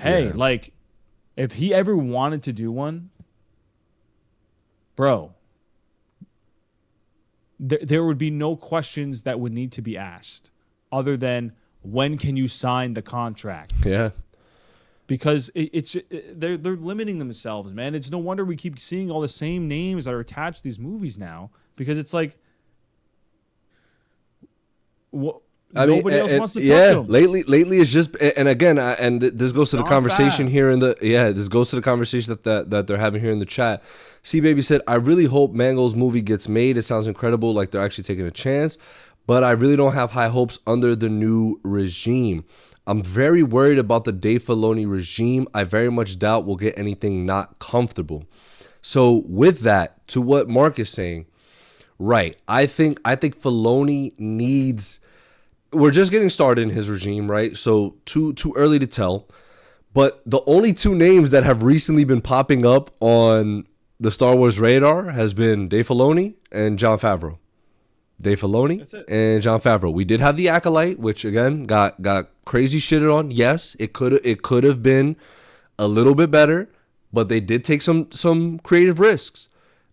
hey, like, if he ever wanted to do one, bro, there would be no questions that would need to be asked other than, when can you sign the contract? Yeah. Because they're limiting themselves, man. It's no wonder we keep seeing all the same names that are attached to these movies now, because it's like, nobody else wants to touch them. Lately it's just, and again, and this goes to the conversation here this goes to the conversation that they're having here in the chat. C Baby said, I really hope Mango's movie gets made. It sounds incredible, like they're actually taking a chance, but I really don't have high hopes under the new regime. I'm very worried about the Dave Filoni regime. I very much doubt we'll get anything not comfortable. So with that, to what Mark is saying, right, I think Filoni needs, we're just getting started in his regime, right? So too early to tell. But the only two names that have recently been popping up on the Star Wars radar has been Dave Filoni and Jon Favreau. Dave Filoni and Jon Favreau. We did have the Acolyte, which again got crazy shitted on. Yes, it could have been a little bit better, but they did take some creative risks.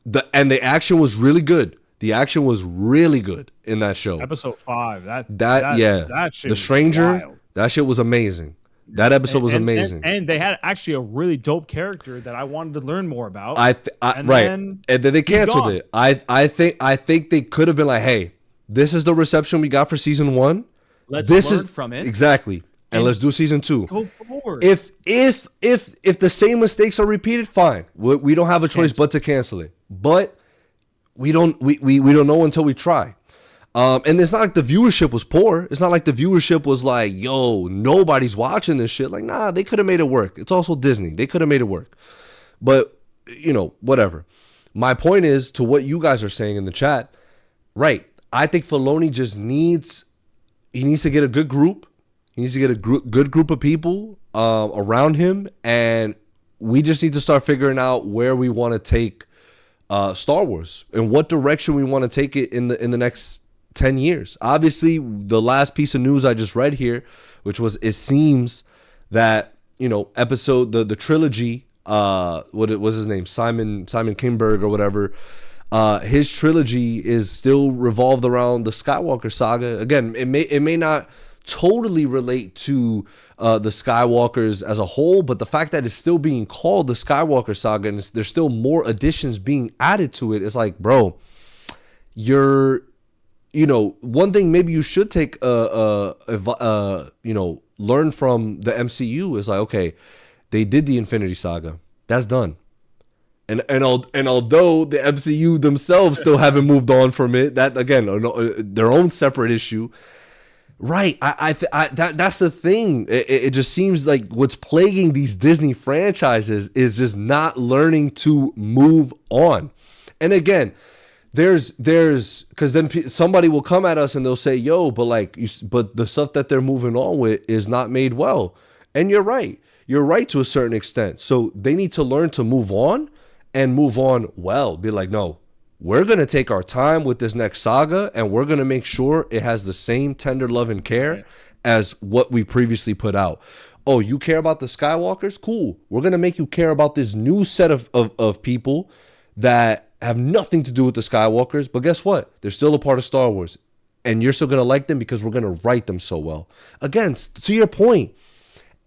The action was really good. The action was really good in that show. Episode 5. That shit The Stranger. was wild. That shit was amazing. That episode was amazing. And they had actually a really dope character that I wanted to learn more about. And then they canceled it. I think they could have been like, hey, this is the reception we got for season 1. Let's learn from it. Exactly. And let's do season 2. Go forward. If the same mistakes are repeated, fine. We don't have a choice but to cancel it. But we don't know until we try. And it's not like the viewership was poor. It's not like the viewership was like, yo, nobody's watching this shit. Like, nah, they could have made it work. It's also Disney. They could have made it work. But, whatever. My point is, to what you guys are saying in the chat, right, I think Filoni just needs to get a good group. He needs to get a good group of people around him. And we just need to start figuring out where we want to take Star Wars and what direction we want to take it in the next 10 years. Obviously, the last piece of news I just read here, which was, it seems that, episode, the trilogy, what was his name? Simon Kinberg or whatever. His trilogy is still revolved around the Skywalker saga. Again, it may not totally relate to the Skywalkers as a whole, but the fact that it's still being called the Skywalker saga and there's still more additions being added to it, it's like, bro, one thing maybe you should take learn from the MCU is like, okay, they did the Infinity Saga. That's done. And although the MCU themselves still haven't moved on from it, that again, their own separate issue. Right. That's the thing. It just seems like what's plaguing these Disney franchises is just not learning to move on. And again, there's because then somebody will come at us and they'll say, yo, but the stuff that they're moving on with is not made well. And you're right to a certain extent. So they need to learn to move on and move on well. Be like, no, we're going to take our time with this next saga and we're going to make sure it has the same tender love and care as what we previously put out. Oh, you care about the Skywalkers? Cool. We're going to make you care about this new set of people that have nothing to do with the Skywalkers, but guess what? They're still a part of Star Wars, and you're still gonna like them because we're gonna write them so well. Again, to your point,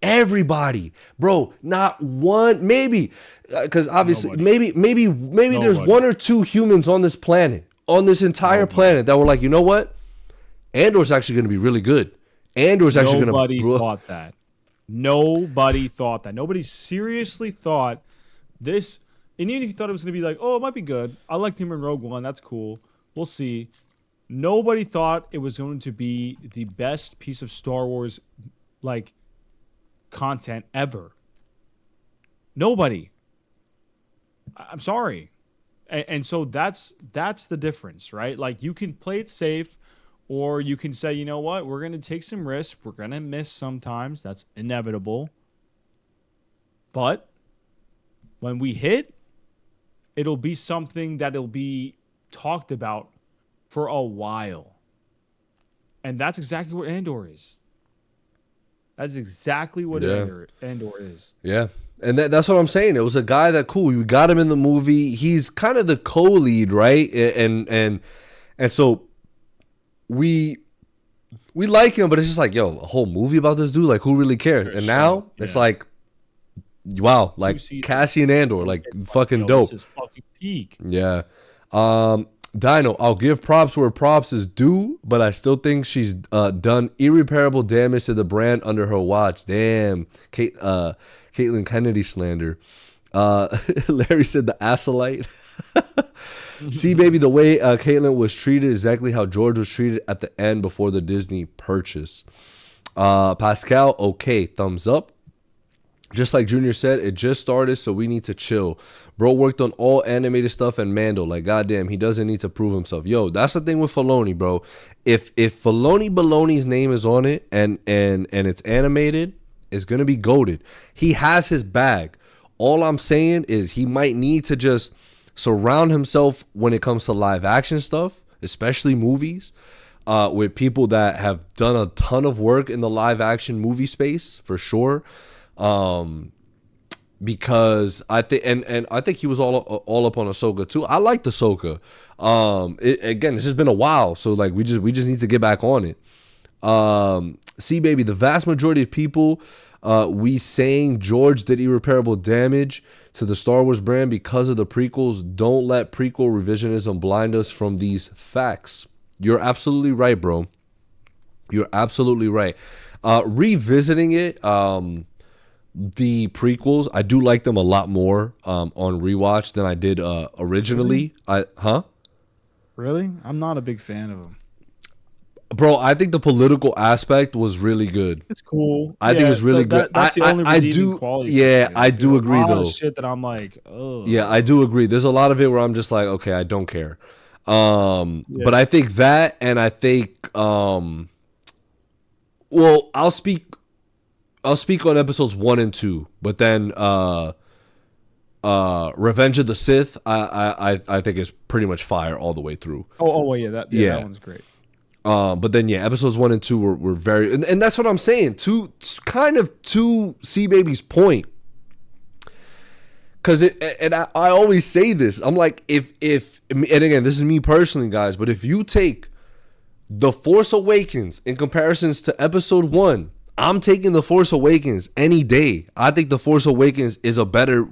everybody, bro, not one, maybe, because obviously, maybe there's one or two humans on this planet, on this entire planet, that were like, you know what? Andor's actually gonna be really good. Andor's actually Nobody thought that. Nobody thought that. Nobody seriously thought this. And even if you thought it was going to be like, oh, it might be good. I liked him in Rogue One. That's cool. We'll see. Nobody thought it was going to be the best piece of Star Wars, content ever. Nobody. I'm sorry. And so that's the difference, right? Like, you can play it safe, or you can say, you know what? We're going to take some risks. We're going to miss sometimes. That's inevitable. But when we hit, it'll be something that'll be talked about for a while. And that's exactly what Andor is. That's exactly what Andor is. Yeah. And that's what I'm saying. It was a guy that, cool, you got him in the movie. He's kind of the co-lead, right? And so we like him, but it's just like, yo, a whole movie about this dude? Like, who really cares? And now it's like, wow, like Cassian Andor, like fucking dope. This is fucking peak. Yeah. Dino, I'll give props where props is due, but I still think she's done irreparable damage to the brand under her watch. Damn. Caitlyn Kennedy slander. Larry said the Acolyte. See, baby, the way Caitlyn was treated, exactly how George was treated at the end before the Disney purchase. Pascal, okay, thumbs up. Just like Junior said, it just started, so we need to chill. Bro worked on all animated stuff and Mando. Like, goddamn, he doesn't need to prove himself. Yo, that's the thing with Filoni, bro. If Filoni Baloney's name is on it and it's animated, it's gonna be goated. He has his bag. All I'm saying is he might need to just surround himself when it comes to live action stuff, especially movies, with people that have done a ton of work in the live action movie space for sure. Because I think and I think he was all up on Ahsoka too. I like Ahsoka. Again, it's just been a while, so like we just need to get back on it. See, baby, the vast majority of people we saying George did irreparable damage to the Star Wars brand because of the prequels. Don't let prequel revisionism blind us from these facts. You're absolutely right, bro. You're absolutely right. Revisiting it, the prequels, I do like them a lot more on rewatch than I did originally. Really? I'm not a big fan of them. Bro, I think the political aspect was really good. It's cool. I think it's really good. That's the only redeeming quality. Yeah, I do agree though. A lot of shit that I'm like, oh. Yeah, I do agree. There's a lot of it where I'm just like, okay, I don't care. But I think that, and I think, well, I'll speak on episodes 1 and 2, but then Revenge of the Sith, I think is pretty much fire all the way through. Oh, well, yeah, that one's great. But then episodes 1 and 2 were very, and that's what I'm saying. To C Baby's point, because I always say this. I'm like, if and again, this is me personally, guys, but if you take The Force Awakens in comparisons to episode 1, I'm taking The Force Awakens any day. I think The Force Awakens is a better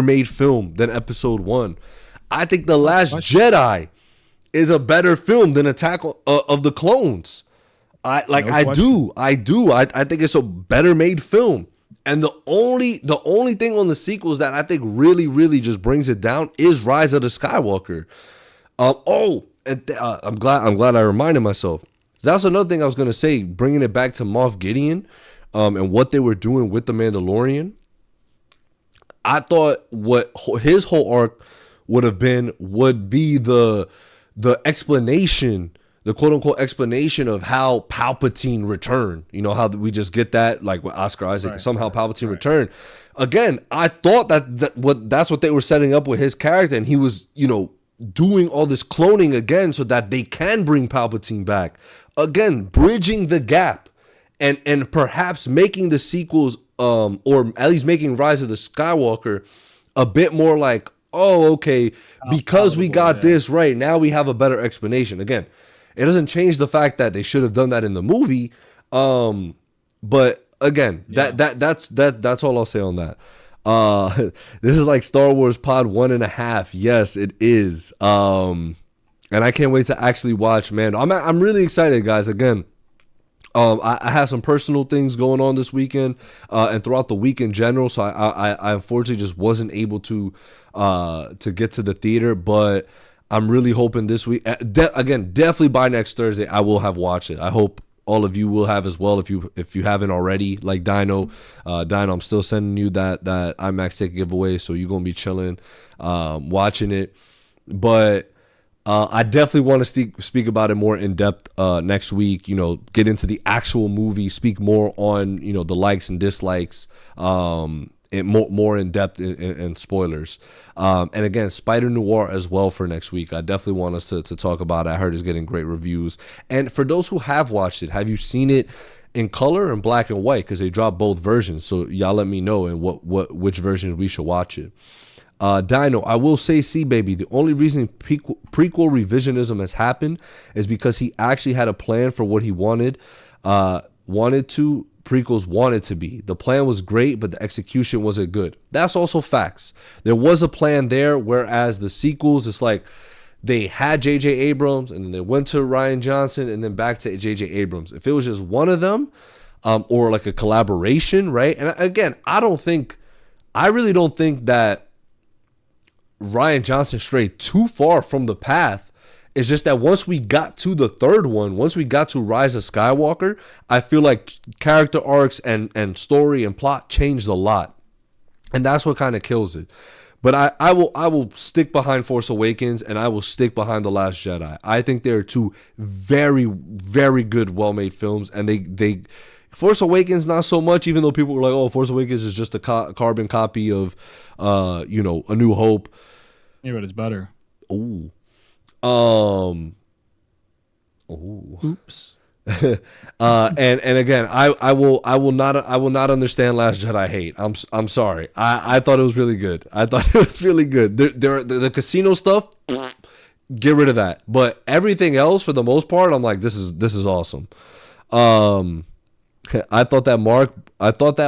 made film than episode 1. I think The Last Jedi is a better film than Attack of the Clones. I do. I think it's a better made film. And the only thing on the sequels that I think really just brings it down is Rise of the Skywalker. I'm glad I reminded myself. That's another thing I was gonna say, bringing it back to Moff Gideon, and what they were doing with the Mandalorian. I thought what his whole arc would be the explanation, the quote unquote explanation of how Palpatine returned. You know how we just get that, like with Oscar Isaac, Palpatine returned. Again, I thought that's what they were setting up with his character, and he was, doing all this cloning again so that they can bring Palpatine back. Again, bridging the gap and perhaps making the sequels, or at least making Rise of the Skywalker a bit more like, oh, okay, because we got this right, now we have a better explanation. Again, it doesn't change the fact that they should have done that in the movie. But again, that's all I'll say on that. This is like Star Wars Pod 1.5. Yes, it is. And I can't wait to actually watch Mando. I'm really excited, guys. Again, I have some personal things going on this weekend, and throughout the week in general. So I unfortunately just wasn't able to get to the theater, but I'm really hoping this week, again, definitely by next Thursday, I will have watched it. I hope all of you will have as well if you haven't already. Like Dino, I'm still sending you that IMAX ticket giveaway, so you're gonna be chilling, watching it. But I definitely want to speak about it more in depth next week. Get into the actual movie, speak more on the likes and dislikes, and more in depth and spoilers. And again, Spider-Noir as well for next week. I definitely want us to talk about it. I heard it's getting great reviews. And for those who have watched it, have you seen it in color and black and white? Because they dropped both versions. So y'all let me know and which version we should watch it. Dino, I will say, see, baby, the only reason prequel revisionism has happened is because he actually had a plan for what he wanted prequels wanted to be. The plan was great, but the execution wasn't good. That's also facts. There was a plan there, whereas the sequels, it's like they had J.J. Abrams, and then they went to Rian Johnson, and then back to J.J. Abrams. If it was just one of them, or like a collaboration, right? And again, I really don't think that Rian Johnson strayed too far from the path It's just that once we got to the third one, once we got to Rise of Skywalker, I feel like character arcs and story and plot changed a lot. And that's what kind of kills it. But I will stick behind Force Awakens, and I will stick behind The Last Jedi. I think they are two very, very good, well-made films, and they Force Awakens not so much, even though people were like, "Oh, Force Awakens is just a carbon copy of, A New Hope." Yeah, but it's better. Ooh. Oops. And again, I will not understand Last Jedi hate. I'm sorry. I thought it was really good. The casino stuff, get rid of that. But everything else, for the most part, I'm like, this is awesome. I thought that,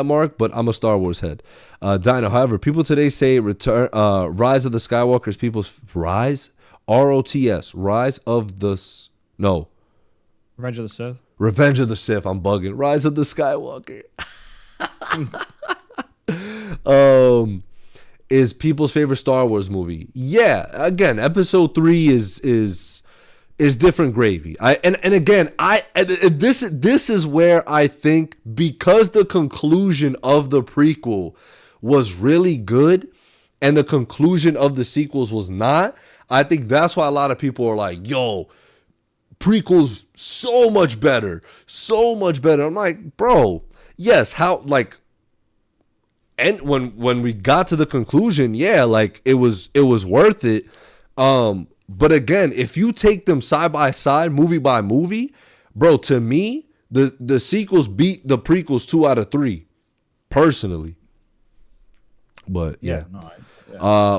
Mark, but I'm a Star Wars head. Dino, however, people today say Rise of the Skywalkers, people's Rise, ROTS, Rise of the no. Revenge of the Sith. Revenge of the Sith. I'm bugging. Rise of the Skywalker. Is people's favorite Star Wars movie. Yeah, again, episode 3 is different gravy. This is where I think, because the conclusion of the prequel was really good and the conclusion of the sequels was not, I think that's why a lot of people are like, yo, prequels so much better. I'm like, bro, yes, how, like, and when we got to the conclusion, yeah, like it was worth it. But again, if you take them side by side, movie by movie, bro, to me, the sequels beat the prequels 2 out of 3, personally. But yeah.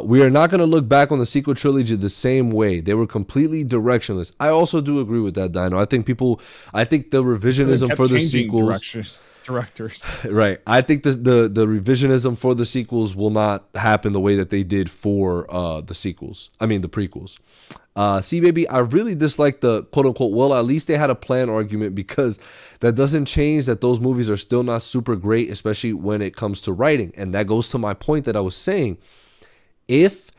We are not going to look back on the sequel trilogy the same way. They were completely directionless. I also do agree with that, Dino. I think the revisionism for the sequels, directors, right? I think the revisionism for the sequels will not happen the way that they did for the prequels. See, baby, I really dislike the quote unquote, well, at least they had a plan argument, because that doesn't change that those movies are still not super great, especially when it comes to writing. And that goes to my point that I was saying. If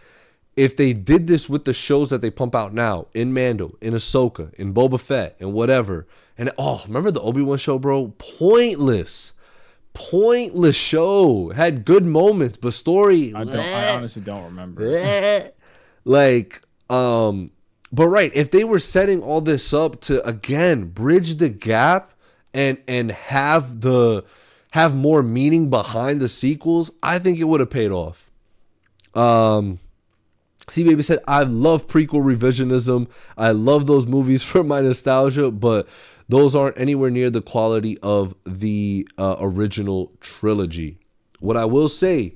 they did this with the shows that they pump out now, in Mando, in Ahsoka, in Boba Fett, and whatever, and remember the Obi-Wan show, bro? Pointless show. Had good moments, but story, I honestly don't remember. But right, if they were setting all this up to, again, bridge the gap and have more meaning behind the sequels, I think it would have paid off. See, baby said, I love prequel revisionism. I love those movies for my nostalgia, but those aren't anywhere near the quality of the original trilogy. What I will say,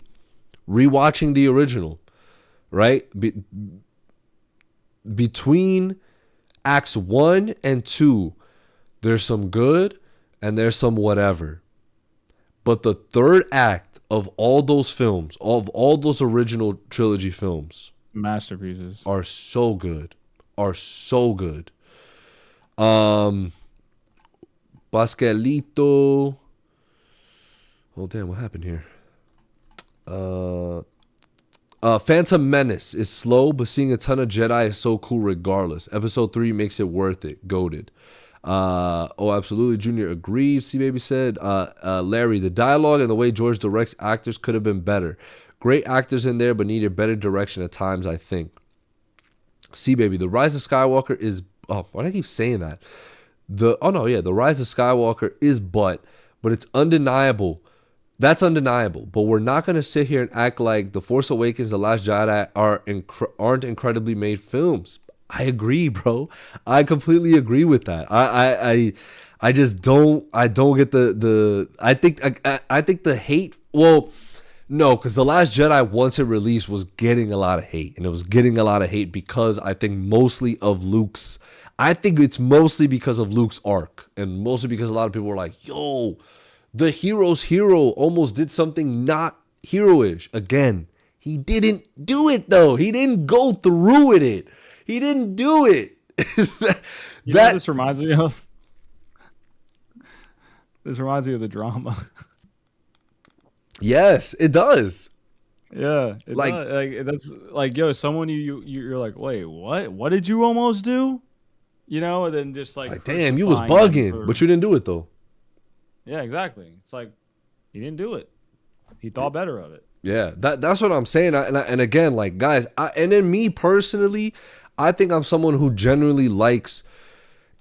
rewatching the original, right? Between acts 1 and 2, there's some good and there's some whatever. But the third act of all those films, of all those original trilogy films, masterpieces, are so good. Pascalito. Oh damn, what happened here? Phantom Menace is slow, but seeing a ton of Jedi is so cool regardless. Episode 3 makes it worth it. Goated. Absolutely. Junior agrees. C Baby said, Larry, the dialogue and the way George directs actors could have been better. Great actors in there, but needed better direction at times, I think. C Baby, the Rise of Skywalker is, why do I keep saying that? The Rise of Skywalker is but it's undeniable. That's undeniable. But we're not going to sit here and act like The Force Awakens, The Last Jedi aren't incredibly made films. I agree, bro. I completely agree with that. I just don't get the I think the hate, well, no, because The Last Jedi, once it released, was getting a lot of hate. And it was getting a lot of hate because I think it's mostly because of Luke's arc. And mostly because a lot of people were like, yo, the hero's hero almost did something not heroish. Again, he didn't do it though. He didn't go through with it. He didn't do it. You know what this reminds me of? This reminds me of the drama. Yes, it does. Yeah, Like- that's like, yo, someone you're like, wait, what? What did you almost do? You know, and then just like damn, you was crucifying them bugging, but you didn't do it though. Yeah, exactly. It's like he didn't do it. He thought better of it. Yeah, that's what I'm saying. And again, like guys, and then me personally, I think I'm someone who generally likes.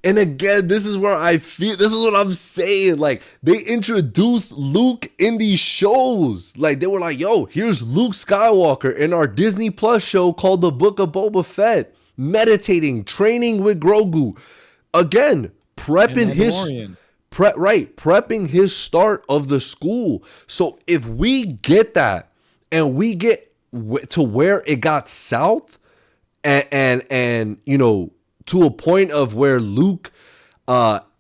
And again, this is where I feel. This is what I'm saying. Like they introduced Luke in these shows. Like they were like, "Yo, here's Luke Skywalker in our Disney Plus show called The Book of Boba Fett, meditating, training with Grogu." Again, prepping prepping his start of the school. So if we get that and we get to where it got south and you know, to a point of where Luke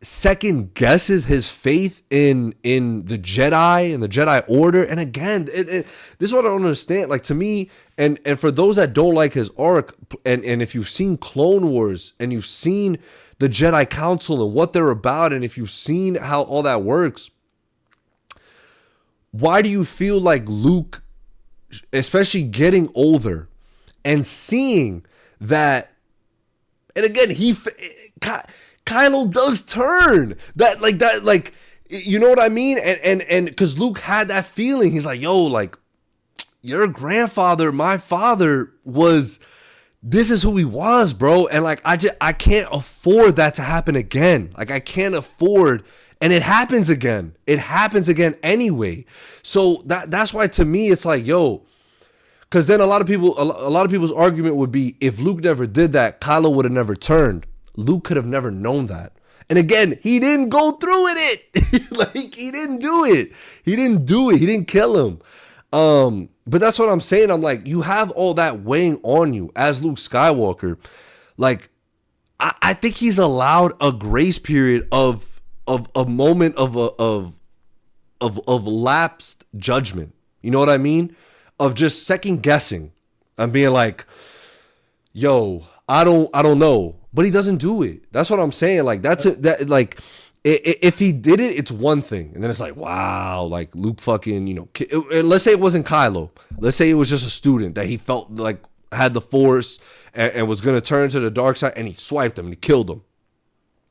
second guesses his faith in the Jedi and the Jedi Order. And again, this is what I don't understand. Like to me, and for those that don't like his arc, and if you've seen Clone Wars and you've seen the Jedi Council and what they're about, and if you've seen how all that works, why do you feel like Luke, especially getting older and seeing that, and again, Kylo does turn that, you know what I mean? And because Luke had that feeling, he's like, yo, like, your grandfather, my father was, this is who he was, bro. And like, I can't afford that to happen again. Like, I can't afford, and it happens again. It happens again anyway. So that's why to me, it's like, yo, because then a lot of people's argument would be, if Luke never did that, Kylo would have never turned. Luke could have never known that. And again, he didn't go through with it. Like, he didn't do it. He didn't do it. He didn't kill him. But that's what I'm saying. I'm like, you have all that weighing on you as Luke Skywalker. Like, I think he's allowed a grace period of a moment of lapsed judgment. You know what I mean? Of just second guessing and being like, yo, I don't know. But he doesn't do it. That's what I'm saying. Like, that's it. That, like, if he did it, it's one thing. And then it's like, wow, like Luke fucking, you know, let's say it wasn't Kylo. Let's say it was just a student that he felt like had the Force and was going to turn to the dark side, and he swiped him and he killed him.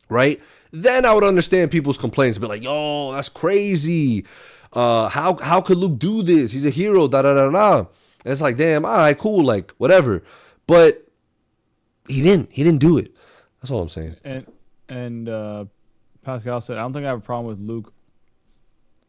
Right? Then I would understand people's complaints, be like, yo, that's crazy. How could Luke do this? He's a hero, da da da da. And it's like, damn, all right, cool, like whatever. But he didn't do it. That's all I'm saying. And Pascal said, I don't think I have a problem with Luke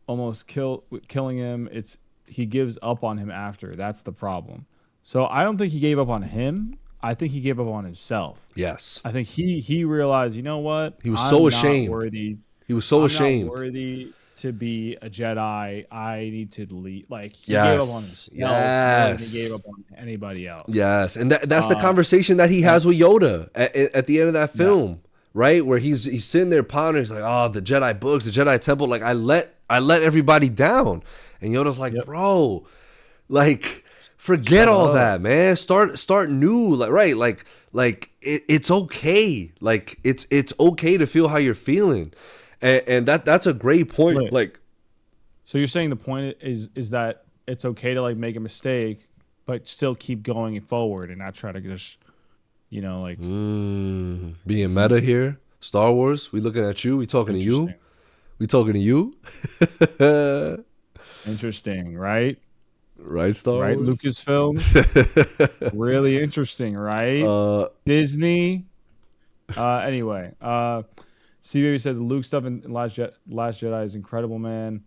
almost killing him. It's he gives up on him after. That's the problem. So I don't think he gave up on him. I think he gave up on himself. Yes. I think he realized, you know what? He was so ashamed. Worthy. He was so ashamed. Not worthy to be a Jedi. I need to lead. Like, he yes. gave up on himself. Yes. More than he gave up on anybody else. Yes. And that's the conversation that he has with Yoda at the end of that film. Yeah. Right? Where he's sitting there pondering, he's like, oh, the Jedi books, the Jedi temple, like I let everybody down. And Yoda's like, bro, like, forget all that, man. Start new. Like, right, like it's okay. Like it's okay to feel how you're feeling. And that's a great point. Right. Like, so you're saying the point is that it's okay to like make a mistake, but still keep going forward and not try to just, you know, like being meta here. Star Wars, we looking at you. We talking to you. We talking to you. Interesting, right? Right, Star Wars. Right, Lucasfilm. Really interesting, right? Disney. Anyway, C-Baby said the Luke stuff in Last Jedi is incredible, man.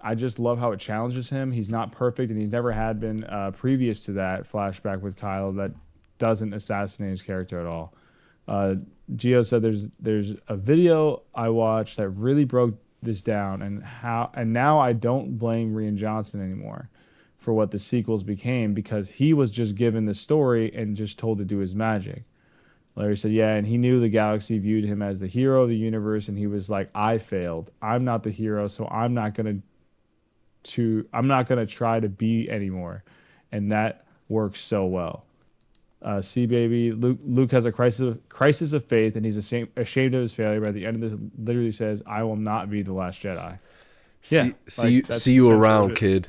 I just love how it challenges him. He's not perfect, and he's never had been previous to that flashback with Kylo that doesn't assassinate his character at all. Gio said there's a video I watched that really broke this down, and now I don't blame Rian Johnson anymore for what the sequels became, because he was just given the story and just told to do his magic. Larry said, yeah, and he knew the galaxy viewed him as the hero of the universe, and he was like, I failed. I'm not the hero, so I'm not gonna try to be anymore. And that works so well. C-Baby, Luke has a crisis of faith, and he's ashamed of his failure. By the end of this, literally says, I will not be the last Jedi. Yeah, See you around, kid.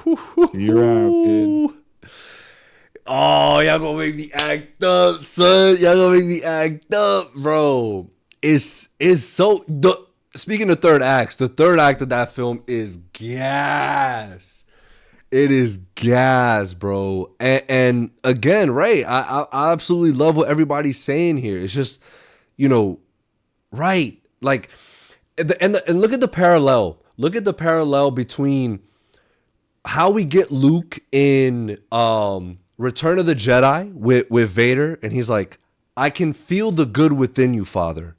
See you around, kid. Oh, y'all gonna make me act up, son. Y'all gonna make me act up, bro. It's so. Speaking of third acts, the third act of that film is gas. It is gas, bro. And again, right? I absolutely love what everybody's saying here. It's just, right? Like, and look at the parallel. Look at the parallel between how we get Luke in Return of the Jedi with Vader, and he's like, I can feel the good within you, Father.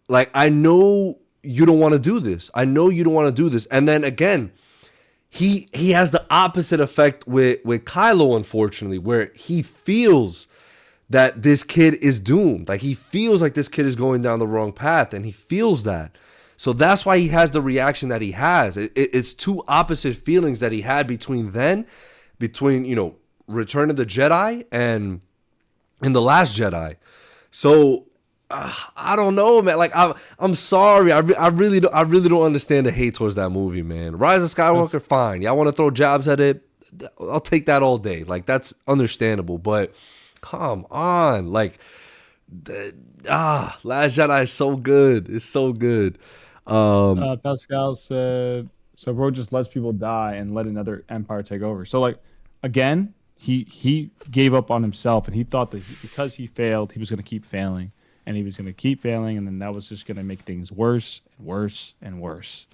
Like, I know you don't want to do this. I know you don't want to do this. And then again, he has the opposite effect with Kylo, unfortunately, where he feels that this kid is doomed. Like, he feels like this kid is going down the wrong path, and he feels that. So that's why he has the reaction that he has. It's two opposite feelings that he had between Return of the Jedi and in The Last Jedi. So I don't know, man. Like, I'm sorry. I really don't understand the hate towards that movie, man. Rise of Skywalker, fine. Y'all want to throw jabs at it? I'll take that all day. Like, that's understandable. But come on, like, Last Jedi is so good. It's so good. Pascal said, so bro just lets people die and let another empire take over. So, like, again, he gave up on himself, and he thought that because he failed, he was going to keep failing, and he was going to keep failing, and then that was just going to make things worse and worse and worse.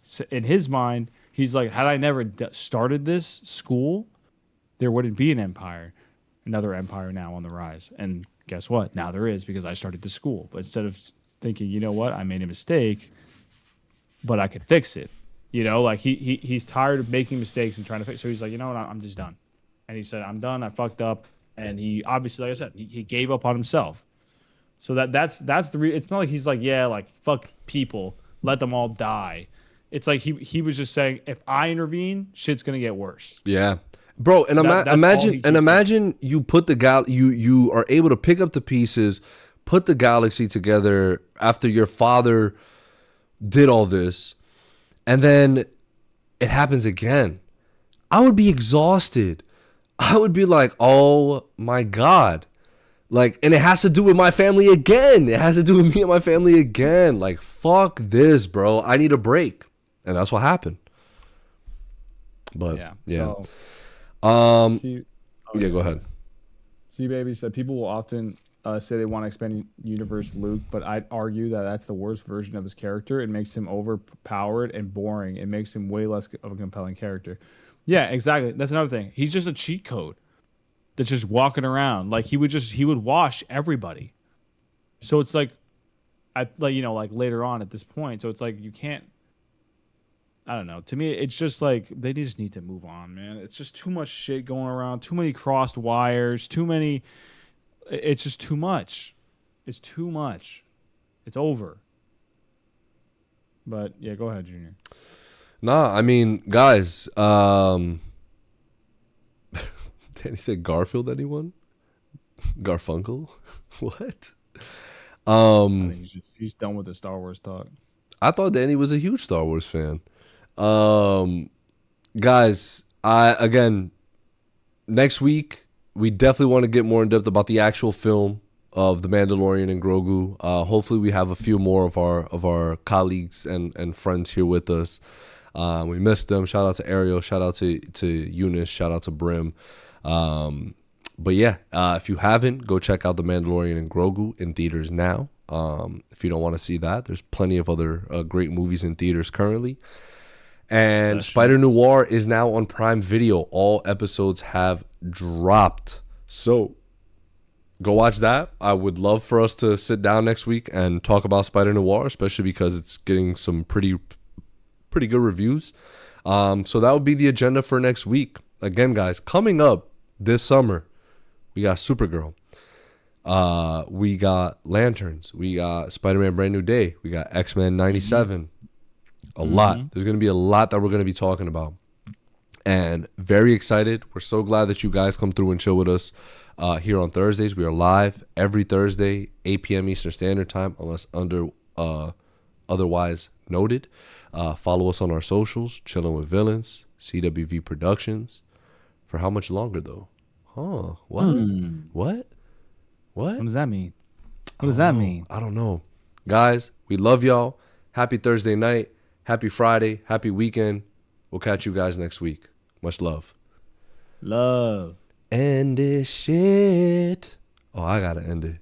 So in his mind, he's like, had I never started this school, there wouldn't be an empire, another empire now on the rise. And guess what? Now there is, because I started the school. But instead of thinking, you know what, I made a mistake, but I could fix it. Like he's tired of making mistakes and trying to fix. So he's like, you know what, I'm just done. And he said, I'm done. I fucked up. And he obviously, like I said, he gave up on himself. So that's the it's not like he's like, yeah, like, fuck people, let them all die. It's like he was just saying, if I intervene, shit's gonna get worse. Yeah, bro. And imagine you put you are able to pick up the pieces, put the galaxy together after your father did all this, and then it happens again. I would be exhausted. I would be like, oh my God. Like, and it has to do with my family again. It has to do with me and my family again. Like, fuck this, bro. I need a break. And that's what happened. But yeah. So, go ahead. See, baby said people will often say they want to expand universe Luke, but I'd argue that that's the worst version of his character. It makes him overpowered and boring. It makes him way less of a compelling character. Yeah, exactly. That's another thing. He's just a cheat code that's just walking around. Like, he would wash everybody. So it's like, like later on at this point. So it's like, you can't, I don't know. To me, it's just like, they just need to move on, man. It's just too much shit going around. Too many crossed wires. It's just too much. It's too much. It's over. But yeah, go ahead, Junior. Nah, I mean, guys, Danny said Garfield, anyone? Garfunkel? What? I think he's done with the Star Wars talk. I thought Danny was a huge Star Wars fan. Guys, again, next week, we definitely want to get more in depth about the actual film of The Mandalorian and Grogu. Hopefully we have a few more of our colleagues and friends here with us. We missed them. Shout out to Ariel. Shout out to Eunice. Shout out to Brim. But yeah, if you haven't, go check out The Mandalorian and Grogu in theaters now. If you don't want to see that, there's plenty of other great movies in theaters currently. And Spider-Noir is now on Prime Video. All episodes have dropped. So go watch that. I would love for us to sit down next week and talk about Spider-Noir, especially because it's getting some pretty good reviews. So that would be the agenda for next week. Again, guys, coming up this summer, we got Supergirl. We got Lanterns. We got Spider-Man Brand New Day. We got X-Men 97. A lot. There's going to be a lot that we're going to be talking about. And very excited. We're so glad that you guys come through and chill with us here on Thursdays. We are live every Thursday, 8 p.m. Eastern Standard Time, unless otherwise noted. Follow us on our socials, Chilling with Villains, CWV Productions. For how much longer, though? Huh? What? What? What does that mean? What does that mean? I don't know. Guys, we love y'all. Happy Thursday night. Happy Friday. Happy weekend. We'll catch you guys next week. Much love. Love. End this shit. Oh, I gotta end it.